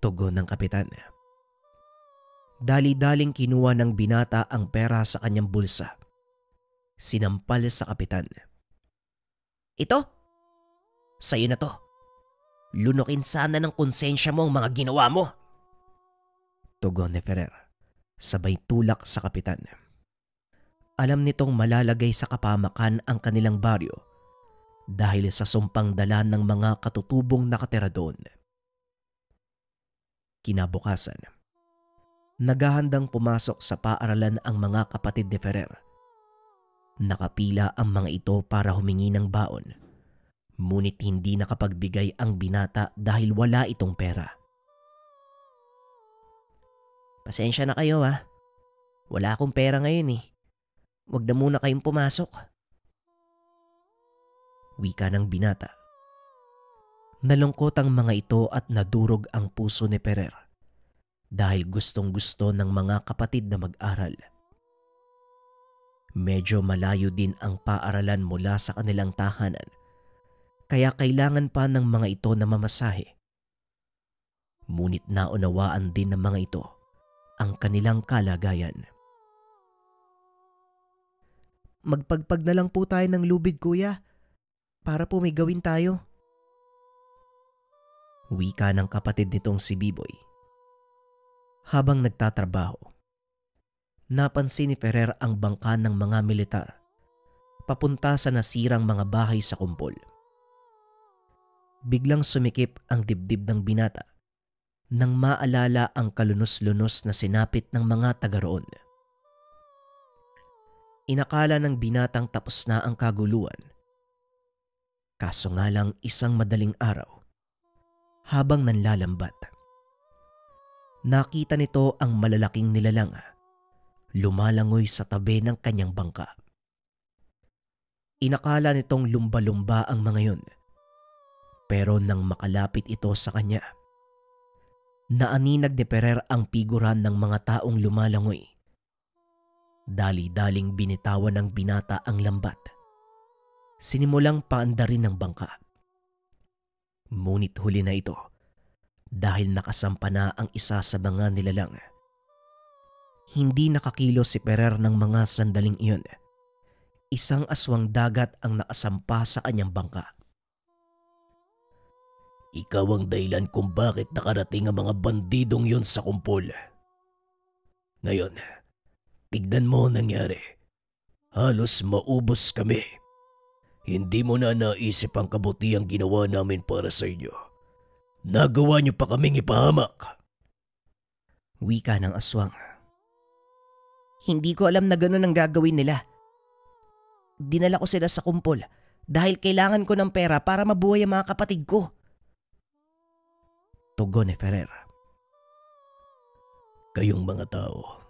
[SPEAKER 2] Tugon ng kapitan. Dali-daling kinuha ng binata ang pera sa kanyang bulsa. Sinampal sa kapitan.
[SPEAKER 4] Ito? Sa'yo na to. Lunukin sana ng konsensya mo ang mga ginawa mo.
[SPEAKER 2] Tugon ni Ferrer, sabay tulak sa kapitan. Alam nitong malalagay sa kapamakan ang kanilang baryo dahil sa sumpang dala ng mga katutubong nakatira doon. Kinabukasan, naghahandang pumasok sa paaralan ang mga kapatid ni Ferrer. Nakapila ang mga ito para humingi ng baon, ngunit hindi nakapagbigay ang binata dahil wala itong pera.
[SPEAKER 4] Pasensya na kayo ha. Wala akong pera ngayon eh. Huwag na muna kayong pumasok.
[SPEAKER 2] Wika ng binata. Nalungkot ang mga ito at nadurog ang puso ni Ferrer dahil gustong-gusto ng mga kapatid na mag-aral. Medyo malayo din ang paaralan mula sa kanilang tahanan, kaya kailangan pa ng mga ito na mamasahe. Ngunit naunawaan din ng mga ito ang kanilang kalagayan.
[SPEAKER 4] Magpagpag na lang po tayo ng lubid, kuya, para po may gawin tayo.
[SPEAKER 2] Wika ng kapatid nitong si Biboy. Habang nagtatrabaho, napansin ni Ferrer ang bangka ng mga militar papunta sa nasirang mga bahay sa kumpol. Biglang sumikip ang dibdib ng binata nang maalala ang kalunos-lunos na sinapit ng mga taga roon. Inakala ng binatang tapos na ang kaguluhan. Kaso nga lang isang madaling araw, habang nanlalambat, nakita nito ang malalaking nilalang lumalangoy sa tabi ng kanyang bangka. Inakala nitong lumba-lumba ang mga yun, pero nang makalapit ito sa kanya, naaninag ni Ferrer ang figuran ng mga taong lumalangoy. Dali-daling binitawan ng binata ang lambat. Sinimulang paandarin ng bangka. Ngunit huli na ito dahil nakasampa na ang isa sa mga nilalang. Hindi nakakilos si Ferrer ng mga sandaling iyon. Isang aswang dagat ang nakasampa sa kanyang bangka.
[SPEAKER 3] Ikaw ang dahilan kung bakit nakarating ang mga bandidong yon sa kumpol. Ngayon, tignan mo ang nangyari. Halos maubos kami. Hindi mo na naisip ang kabutihang ginawa namin para sa inyo. Nagawa niyo pa kaming ipahamak.
[SPEAKER 2] Wika ng aswang.
[SPEAKER 4] Hindi ko alam na gano'n ang gagawin nila. Dinala ko sila sa kumpol dahil kailangan ko ng pera para mabuhay ang mga kapatid ko.
[SPEAKER 2] Tugon ni Ferrer.
[SPEAKER 3] Kayong mga tao,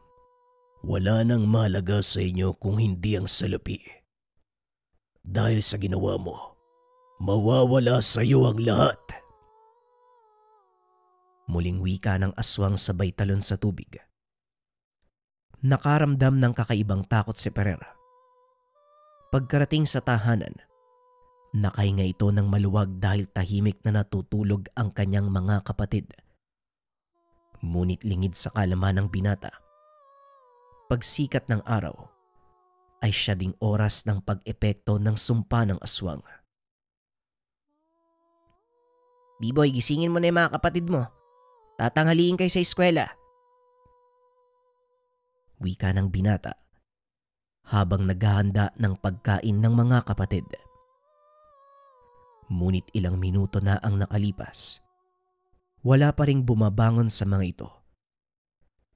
[SPEAKER 3] wala nang mahalaga sa inyo kung hindi ang salapi. Dahil sa ginawa mo, mawawala sa iyo ang lahat.
[SPEAKER 2] Muling wika ng aswang sabay talon sa tubig. Nakaramdam ng kakaibang takot si Ferrer. Pagkarating sa tahanan, nakahinga ito ng maluwag dahil tahimik na natutulog ang kanyang mga kapatid. Ngunit lingid sa kalaman ng binata, pagsikat ng araw ay siya ding oras ng pag-epekto ng sumpa ng aswang.
[SPEAKER 4] Biboy, gisingin mo na yung mga kapatid mo. Tatanghaliin kayo sa eskwela.
[SPEAKER 2] Wika ng binata habang naghahanda ng pagkain ng mga kapatid. Ngunit ilang minuto na ang nakalipas. Wala pa ring bumabangon sa mga ito.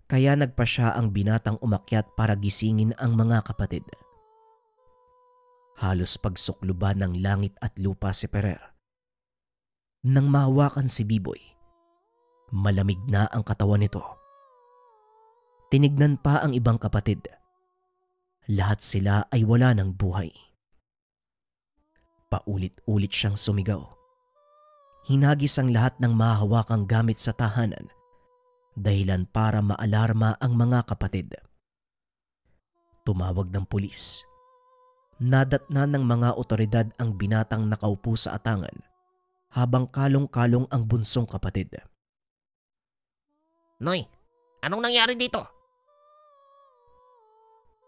[SPEAKER 2] Kaya nagpa siya ang binatang umakyat para gisingin ang mga kapatid. Halos pagsukluban ng langit at lupa si Ferrer. Nang mahawakan si Biboy, malamig na ang katawan nito. Tinignan pa ang ibang kapatid. Lahat sila ay wala ng buhay. Paulit-ulit siyang sumigaw. Hinagis ang lahat ng mahahawakang gamit sa tahanan, dahilan para maalarma ang mga kapatid. Tumawag ng pulis. Nadatna ng mga otoridad ang binatang nakaupo sa atangan habang kalong-kalong ang bunsong kapatid.
[SPEAKER 4] Noy, anong nangyari dito?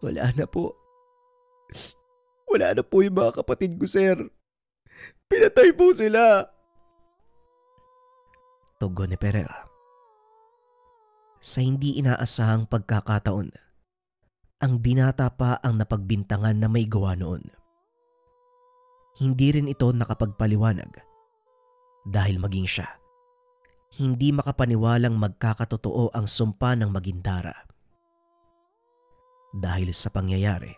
[SPEAKER 2] Wala na po. Wala na po yung mga kapatid ko, sir. Pinatay po sila. Tugon ni Ferrer. Sa hindi inaasahang pagkakataon, ang binata pa ang napagbintangan na may gawa noon. Hindi rin ito nakapagpaliwanag dahil maging siya, hindi makapaniwalang magkakatotoo ang sumpa ng Magindara. Dahil sa pangyayari,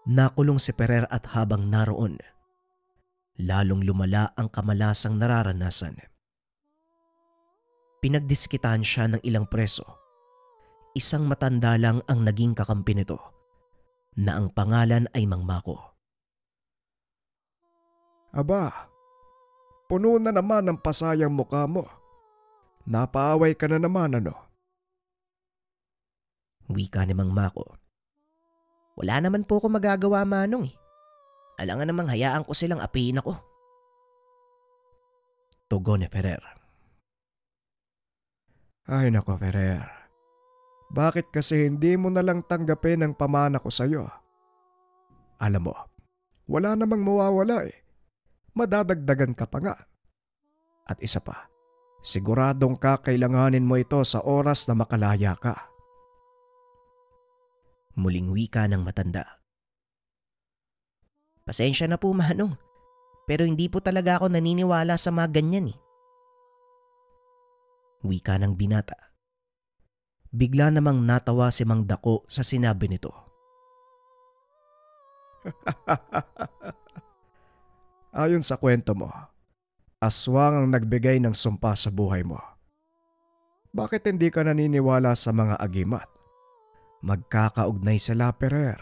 [SPEAKER 2] Nakulong si Ferrer at habang naroon, lalong lumala ang kamalasang nararanasan. Pinagdiskitaan siya ng ilang preso. Isang matanda lang ang naging kakampi nito na ang pangalan ay Mang Mako.
[SPEAKER 5] Aba, puno na naman ang pasayang mukha mo. Napaaway ka na naman ano?
[SPEAKER 2] Wika ni Mang Mako.
[SPEAKER 4] Wala naman po ako magagawa, Manong eh. Alangan namang hayaan ko silang apiin ako.
[SPEAKER 2] Tugon ni Ferrer.
[SPEAKER 5] Ay nako Ferrer, bakit kasi hindi mo na lang tanggapin ang pamana ko sa'yo? Alam mo, wala namang mawawala eh. Madadagdagan ka pa nga. At isa pa, siguradong kakailanganin mo ito sa oras na makalaya ka.
[SPEAKER 2] Muling wika ng matanda.
[SPEAKER 4] Pasensya na po, Manong. Pero hindi po talaga ako naniniwala sa mga ganyan eh.
[SPEAKER 2] Wika ng binata. Bigla namang natawa si Mang Dako sa sinabi nito.
[SPEAKER 5] Ayon sa kwento mo, aswang ang nagbigay ng sumpa sa buhay mo. Bakit hindi ka naniniwala sa mga agimat? Magkakaugnay sila, Ferrer.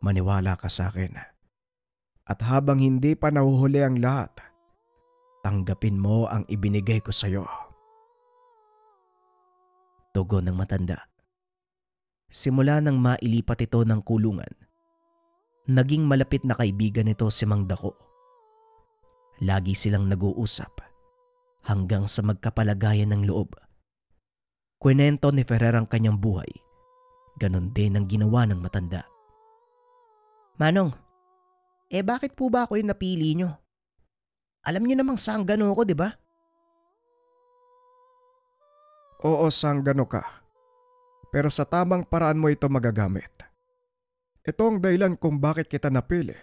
[SPEAKER 5] Maniwala ka sa akin. At habang hindi pa nahuhuli ang lahat, tanggapin mo ang ibinigay ko sa'yo.
[SPEAKER 2] Tugon ng matanda. Simula nang mailipat ito ng kulungan, naging malapit na kaibigan nito si Mang Dako. Lagi silang nag-uusap hanggang sa magkapalagayan ng loob. Kwento ni Ferrer ang kanyang buhay. Ganon din ang ginawa ng matanda.
[SPEAKER 4] Manong, bakit po ba ako yung napili nyo? Alam nyo namang sanggano ko, di ba?
[SPEAKER 5] Oo, sanggano ka. Pero sa tamang paraan mo ito magagamit. Ito ang dahilan kung bakit kita napili.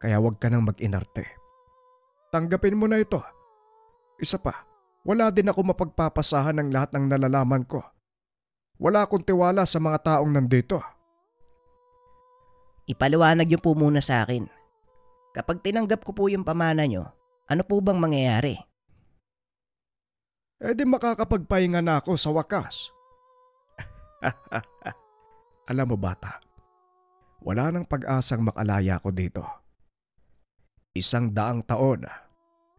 [SPEAKER 5] Kaya huwag ka nang mag-inarte. Tanggapin mo na ito. Isa pa, wala din ako mapagpapasahan ng lahat ng nalalaman ko. Wala akong tiwala sa mga taong nandito.
[SPEAKER 4] Ipaliwanag niyo po muna sa akin. Kapag tinanggap ko po yung pamana nyo, ano po bang mangyayari?
[SPEAKER 5] Di makakapagpahinga na ako sa wakas. Alam mo bata, wala nang pag-asang makalaya ko dito. 100 taon,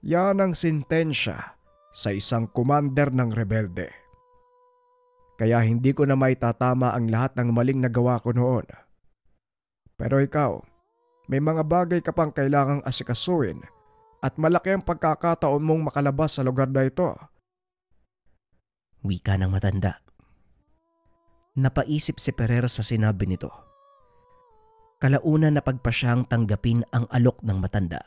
[SPEAKER 5] yan ang sintensya sa isang commander ng rebelde. Kaya hindi ko na maitatama ang lahat ng maling nagawa ko noon. Pero ikaw, may mga bagay ka pang kailangang asikasuin at malaki ang pagkakataon mong makalabas sa lugar na ito.
[SPEAKER 2] Wika ng matanda. Napaisip si Ferrer sa sinabi nito. Kalaunan na pagpasyang tanggapin ang alok ng matanda.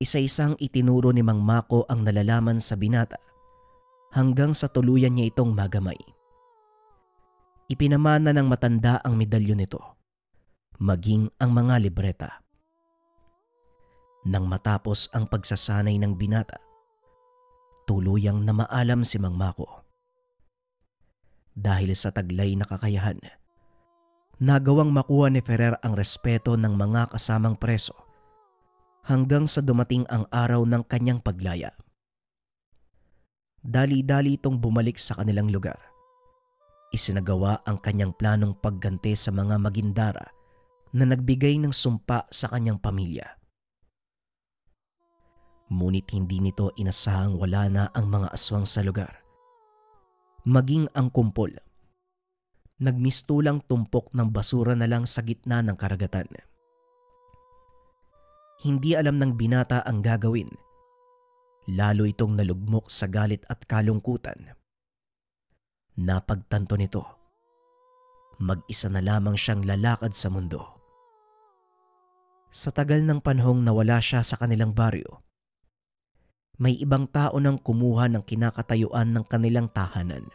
[SPEAKER 2] Isa-isang itinuro ni Mang Mako ang nalalaman sa binata hanggang sa tuluyan niya itong magamay. Ipinamana ng matanda ang medalyon nito, maging ang mga libreta. Nang matapos ang pagsasanay ng binata, tuluyang namaalam si Mang Mako. Dahil sa taglay na kakayahan, nagawang makuha ni Ferrer ang respeto ng mga kasamang preso hanggang sa dumating ang araw ng kanyang paglaya. Dali-dali itong bumalik sa kanilang lugar. Isinagawa ang kanyang planong pagganti sa mga magindara na nagbigay ng sumpa sa kanyang pamilya. Ngunit hindi nito inasahang wala na ang mga aswang sa lugar. Maging ang kumpol. Nagmistulang tumpok ng basura na lang sa gitna ng karagatan. Hindi alam ng binata ang gagawin. Lalo itong nalugmok sa galit at kalungkutan. Napagtanto nito, mag-isa na lamang siyang lalakad sa mundo. Sa tagal ng panahong nawala siya sa kanilang baryo, may ibang tao nang kumuha ng kinakatayuan ng kanilang tahanan.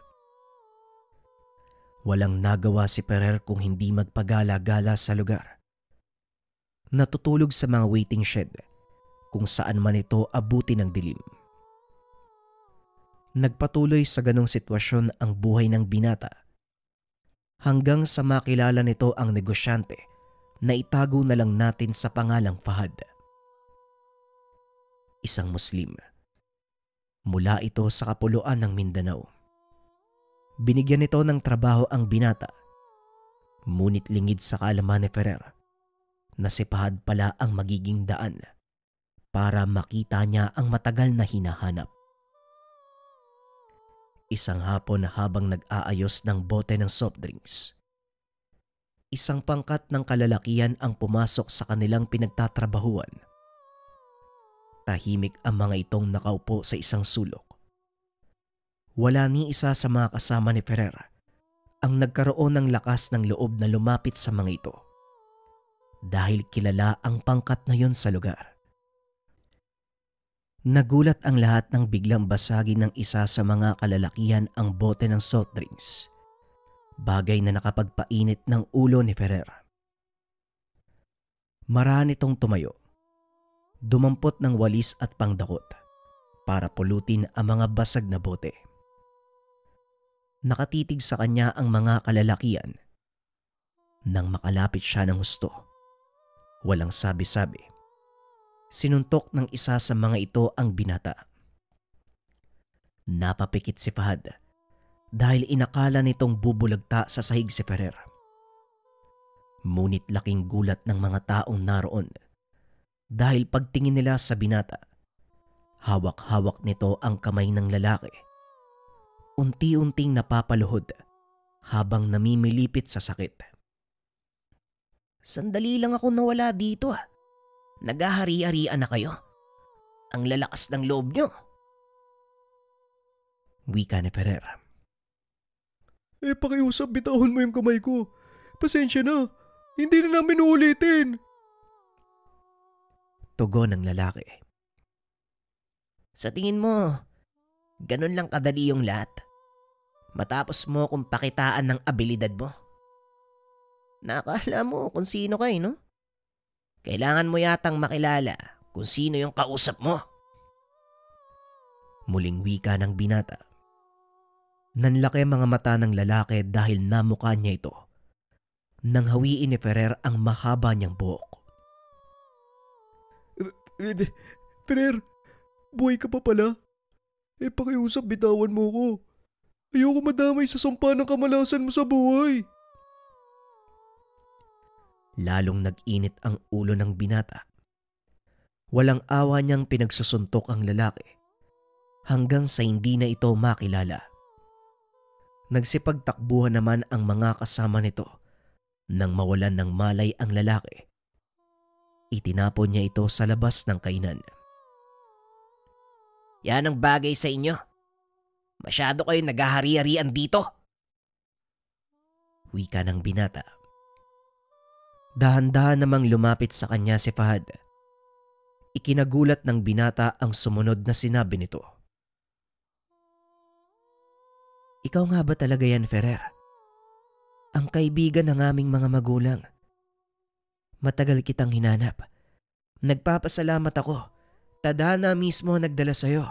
[SPEAKER 2] Walang nagawa si Ferrer kung hindi magpagala-gala sa lugar. Natutulog sa mga waiting shed kung saan man ito abuti ng dilim. Nagpatuloy sa ganong sitwasyon ang buhay ng binata hanggang sa makilala nito ang negosyante na itago na lang natin sa pangalang Fahad. Isang Muslim. Mula ito sa kapuluan ng Mindanao. Binigyan nito ng trabaho ang binata. Ngunit lingid sa kaalaman ni Ferrer na si Fahad pala ang magiging daan para makita niya ang matagal na hinahanap. Isang hapon habang nag-aayos ng bote ng soft drinks, isang pangkat ng kalalakihan ang pumasok sa kanilang pinagtatrabahuan. Tahimik ang mga itong nakaupo sa isang sulok. Wala ni isa sa mga kasama ni Ferrer ang nagkaroon ng lakas ng loob na lumapit sa mga ito dahil kilala ang pangkat na yon sa lugar. Nagulat ang lahat nang biglang basagin ng isa sa mga kalalakihan ang bote ng soft drinks, bagay na nakapagpainit ng ulo ni Ferrer. Marahan itong tumayo, dumampot ng walis at pangdakot para pulutin ang mga basag na bote. Nakatitig sa kanya ang mga kalalakihan. Nang makalapit siya ng husto, walang sabi-sabi, sinuntok ng isa sa mga ito ang binata. Napapikit si Fahad dahil inakala nitong bubulagta sa sahig si Ferrer. Ngunit laking gulat ng mga taong naroon dahil pagtingin nila sa binata, hawak-hawak nito ang kamay ng lalaki. Unti-unting napapaluhod habang namimilipit sa sakit.
[SPEAKER 4] Sandali lang ako nawala dito. Naghahari-harian na kayo. Ang lalakas ng loob nyo.
[SPEAKER 2] Wika ni Ferrer.
[SPEAKER 5] Pakiusap, bitawan mo yung kamay ko. Pasensya na, hindi na namin uulitin.
[SPEAKER 2] Tugon ng lalaki.
[SPEAKER 4] Sa tingin mo, ganun lang kadali yung lahat? Matapos mo kung pakitaan ng abilidad mo? Nakakala mo kung sino ka no? Kailangan mo yatang makilala kung sino yung kausap mo.
[SPEAKER 2] Muling wika ng binata. Nanlaki mga mata ng lalaki dahil namukha niya ito. Nang hawiin ni Ferrer ang mahaba niyang buhok.
[SPEAKER 5] Ferrer, buhay ka pa pala? Pakiusap, bitawan mo ko. Ayoko madamay sa sumpa ng kamalasan mo sa buhay.
[SPEAKER 2] Lalong nag-init ang ulo ng binata. Walang awa niyang pinagsusuntok ang lalaki hanggang sa hindi na ito makilala. Nagsipagtakbuhan naman ang mga kasama nito nang mawalan ng malay ang lalaki. Itinapon niya ito sa labas ng kainan.
[SPEAKER 4] Yan ang bagay sa inyo. Masyado kayo naghahari-harian dito.
[SPEAKER 2] Wika ng binata. Dahan-dahan namang lumapit sa kanya si Fahad. Ikinagulat ng binata ang sumunod na sinabi nito. Ikaw nga ba talaga yan, Ferrer? Ang kaibigan ng aming mga magulang. Matagal kitang hinanap. Nagpapasalamat ako. Tadhana mismo nagdala sa'yo.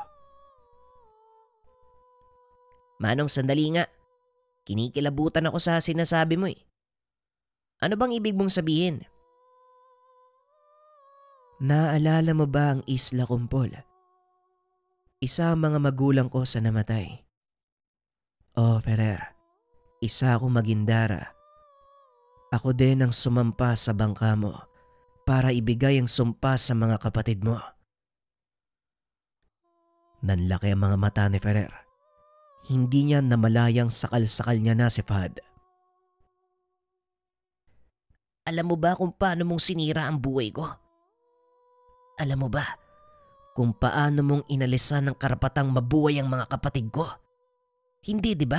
[SPEAKER 4] Manong, sandali nga. Kinikilabutan ako sa sinasabi mo . Ano bang ibig mong sabihin?
[SPEAKER 2] Naalala mo ba ang Isla Kumpol? Isa ang mga magulang ko sa namatay. Oh, Ferrer, isa akong Magindara. Ako din ang sumampa sa bangka mo para ibigay ang sumpa sa mga kapatid mo. Nanlaki ang mga mata ni Ferrer. Hindi niya namalayang sakal-sakal niya na si Fahad.
[SPEAKER 4] Alam mo ba kung paano mong sinira ang buhay ko? Alam mo ba kung paano mong inalisan ng karapatang mabuhay ang mga kapatid ko? Hindi, di ba?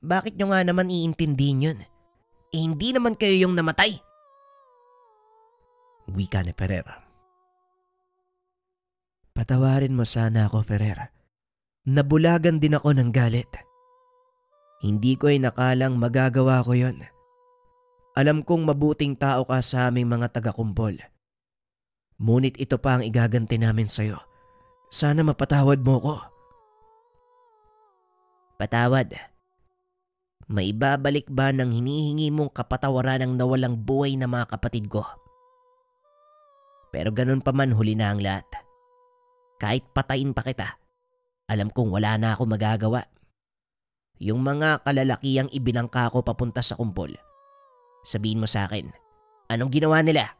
[SPEAKER 4] Bakit nyo nga naman iintindihin yun? Hindi naman kayo yung namatay.
[SPEAKER 2] Wika ni Ferrer. Patawarin mo sana ako, Ferrer. Nabulagan din ako ng galit. Hindi ko ay nakalang magagawa ko yon. Alam kong mabuting tao ka sa aming mga taga-Kumpol. Ngunit ito pa ang igaganti namin sa'yo. Sana mapatawad mo ko.
[SPEAKER 4] Patawad? Maibabalik ba ng hinihingi mong kapatawaran ang nawalang buhay na mga kapatid ko? Pero ganun pa man, huli na ang lahat. Kahit patayin pa kita, alam kong wala na ako magagawa. Yung mga kalalakihang ibinangka ko papunta sa kumpol, sabihin mo sa akin, anong ginawa nila?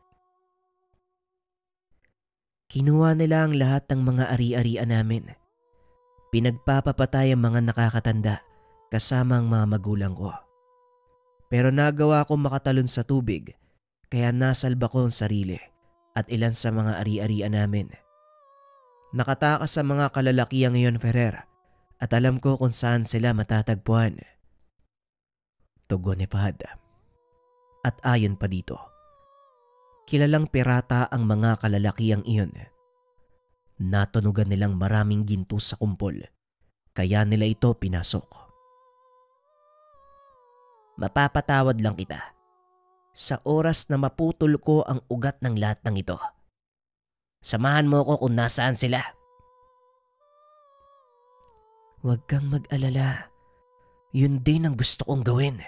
[SPEAKER 2] Kinuha nila ang lahat ng mga ari-arian namin. Pinagpapapatay ang mga nakakatanda kasama ang mga magulang ko. Pero nagawa ko makatalon sa tubig kaya nasalba ko ang sarili at ilan sa mga ari-arian namin. Nakatakas sa mga kalalakihang iyon, Ferrer, at alam ko kung saan sila matatagpuan. Tugon ni Fahad. At ayon pa dito, kilalang pirata ang mga kalalakihang iyon. Natunugan nilang maraming ginto sa kumpol, kaya nila ito pinasok.
[SPEAKER 4] Mapapatawad lang kita sa oras na maputol ko ang ugat ng lahat ng ito. Samahan mo ko kung nasaan sila.
[SPEAKER 2] Huwag kang mag-alala. Yun din ang gusto kong gawin.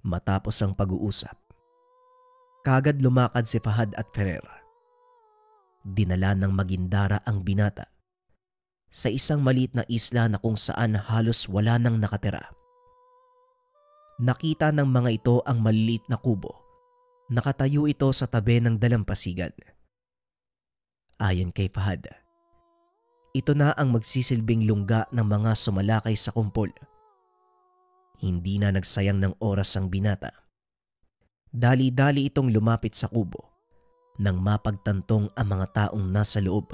[SPEAKER 2] Matapos ang pag-uusap, kagad lumakad si Fahad at Ferrer. Dinala ng Magindara ang binata sa isang maliit na isla na kung saan halos wala nang nakatira. Nakita ng mga ito ang maliliit na kubo. Nakatayo ito sa tabi ng dalampasigan. Ayon kay Fahad, ito na ang magsisilbing lungga ng mga sumalakay sa kumpol. Hindi na nagsayang ng oras ang binata. Dali-dali itong lumapit sa kubo nang mapagtantong ang mga taong nasa loob.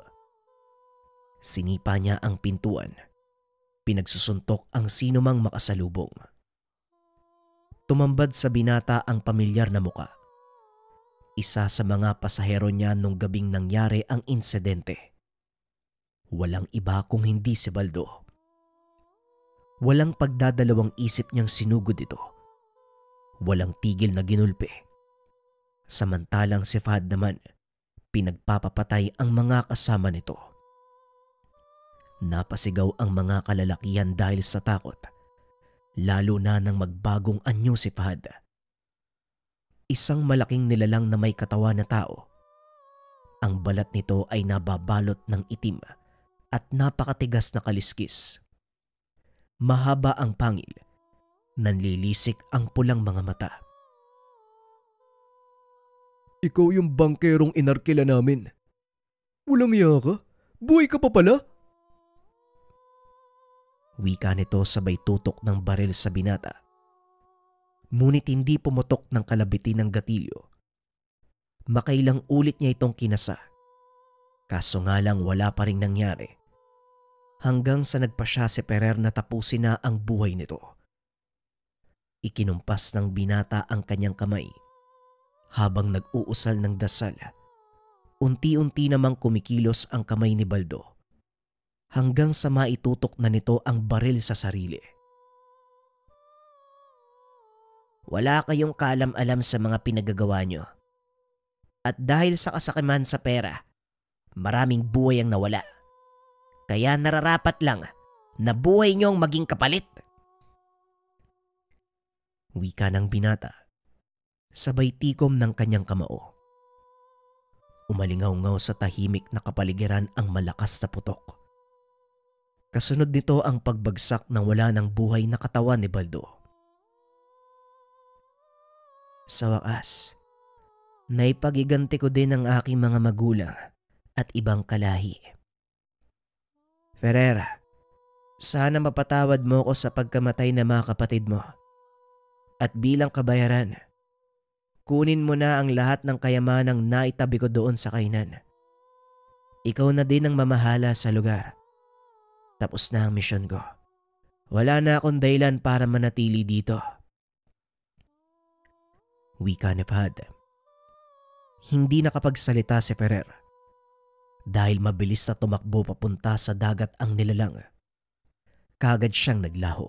[SPEAKER 2] Sinipa niya ang pintuan. Pinagsusuntok ang sinumang makasalubong. Tumambad sa binata ang pamilyar na muka. Isa sa mga pasahero niya nung gabing nangyari ang insidente. Walang iba kung hindi si Baldo. Walang pagdadalawang isip niyang sinugod ito. Walang tigil na ginulpe. Samantalang si Fahad naman, pinagpapapatay ang mga kasama nito. Napasigaw ang mga kalalakihan dahil sa takot, lalo na nang magbagong anyo si Fahad. Isang malaking nilalang na may katawan na tao. Ang balat nito ay nababalot ng itim at napakatigas na kaliskis. Mahaba ang pangil, nanlilisik ang pulang mga mata.
[SPEAKER 5] Ikaw yung bangkerong inarkila namin. Walang iya ka? Buhay ka pa pala?
[SPEAKER 2] Wika nito sabay tutok ng baril sa binata. Ngunit hindi pumutok ng kalabitin ng gatilyo. Makailang ulit niya itong kinasa. Kaso nga lang wala pa rin nangyari. Hanggang sa nagpa siya si Ferrer na tapusin na ang buhay nito. Ikinumpas ng binata ang kanyang kamay. Habang nag-uusal ng dasal, unti-unti namang kumikilos ang kamay ni Baldo. Hanggang sa maitutok na nito ang baril sa sarili.
[SPEAKER 4] Wala kayong kaalam-alam sa mga pinagagawa nyo. At dahil sa kasakiman sa pera, maraming buhay ang nawala. Kaya nararapat lang na buhay nyong maging kapalit.
[SPEAKER 2] Wika ng binata, sabay tikom ng kanyang kamao. Umalingaw-ngaw sa tahimik na kapaligiran ang malakas na putok. Kasunod nito ang pagbagsak ng wala ng buhay na katawan ni Baldo. Sa wakas, naipagiganti ko din ang aking mga magulang at ibang kalahi. Ferrer, sana mapatawad mo ko sa pagkamatay ng mga kapatid mo. At bilang kabayaran, kunin mo na ang lahat ng kayamanang naitabi ko doon sa kainan. Ikaw na din ang mamahala sa lugar. Tapos na ang misyon ko. Wala na akong dahilan para manatili dito. Wika ni Fahad. Hindi nakapagsalita si Ferrer dahil mabilis na tumakbo papunta sa dagat ang nilalang. Kagad siyang naglaho.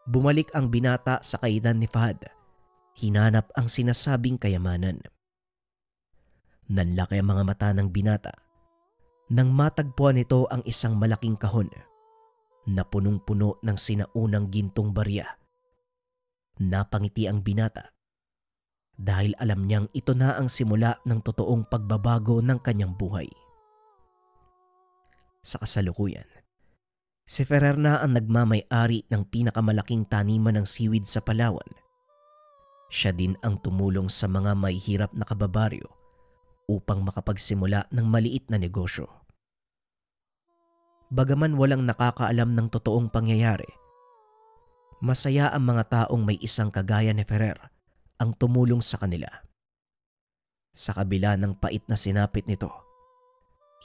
[SPEAKER 2] Bumalik ang binata sa kainan ni Fahad. Hinanap ang sinasabing kayamanan. Nanlaki ang mga mata ng binata nang matagpuan nito ang isang malaking kahon.
[SPEAKER 4] na punong-puno ng sinaunang gintong barya. Napangiti ang binata dahil alam niyang ito na ang simula ng totoong pagbabago ng kanyang buhay. Sa kasalukuyan, si Ferrer na ang nagmamay-ari ng pinakamalaking taniman ng seaweed sa Palawan. Siya din ang tumulong sa mga mahihirap na kababaryo upang makapagsimula ng maliit na negosyo. Bagaman walang nakakaalam ng totoong pangyayari, masaya ang mga taong may isang kagaya ni Ferrer ang tumulong sa kanila. Sa kabila ng pait na sinapit nito,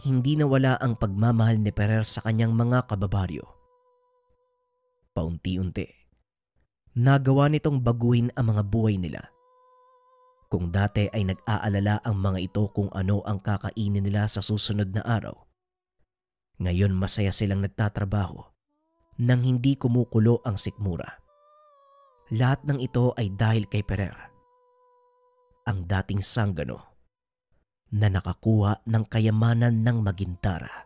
[SPEAKER 4] hindi nawala ang pagmamahal ni Ferrer sa kanyang mga kababaryo. Paunti-unti, nagawa nitong baguhin ang mga buhay nila. Kung dati ay nag-aalala ang mga ito kung ano ang kakainin nila sa susunod na araw, ngayon masaya silang nagtatrabaho nang hindi kumukulo ang sikmura. Lahat ng ito ay dahil kay Ferrer, ang dating sanggano na nakakuha ng kayamanan ng Magintara.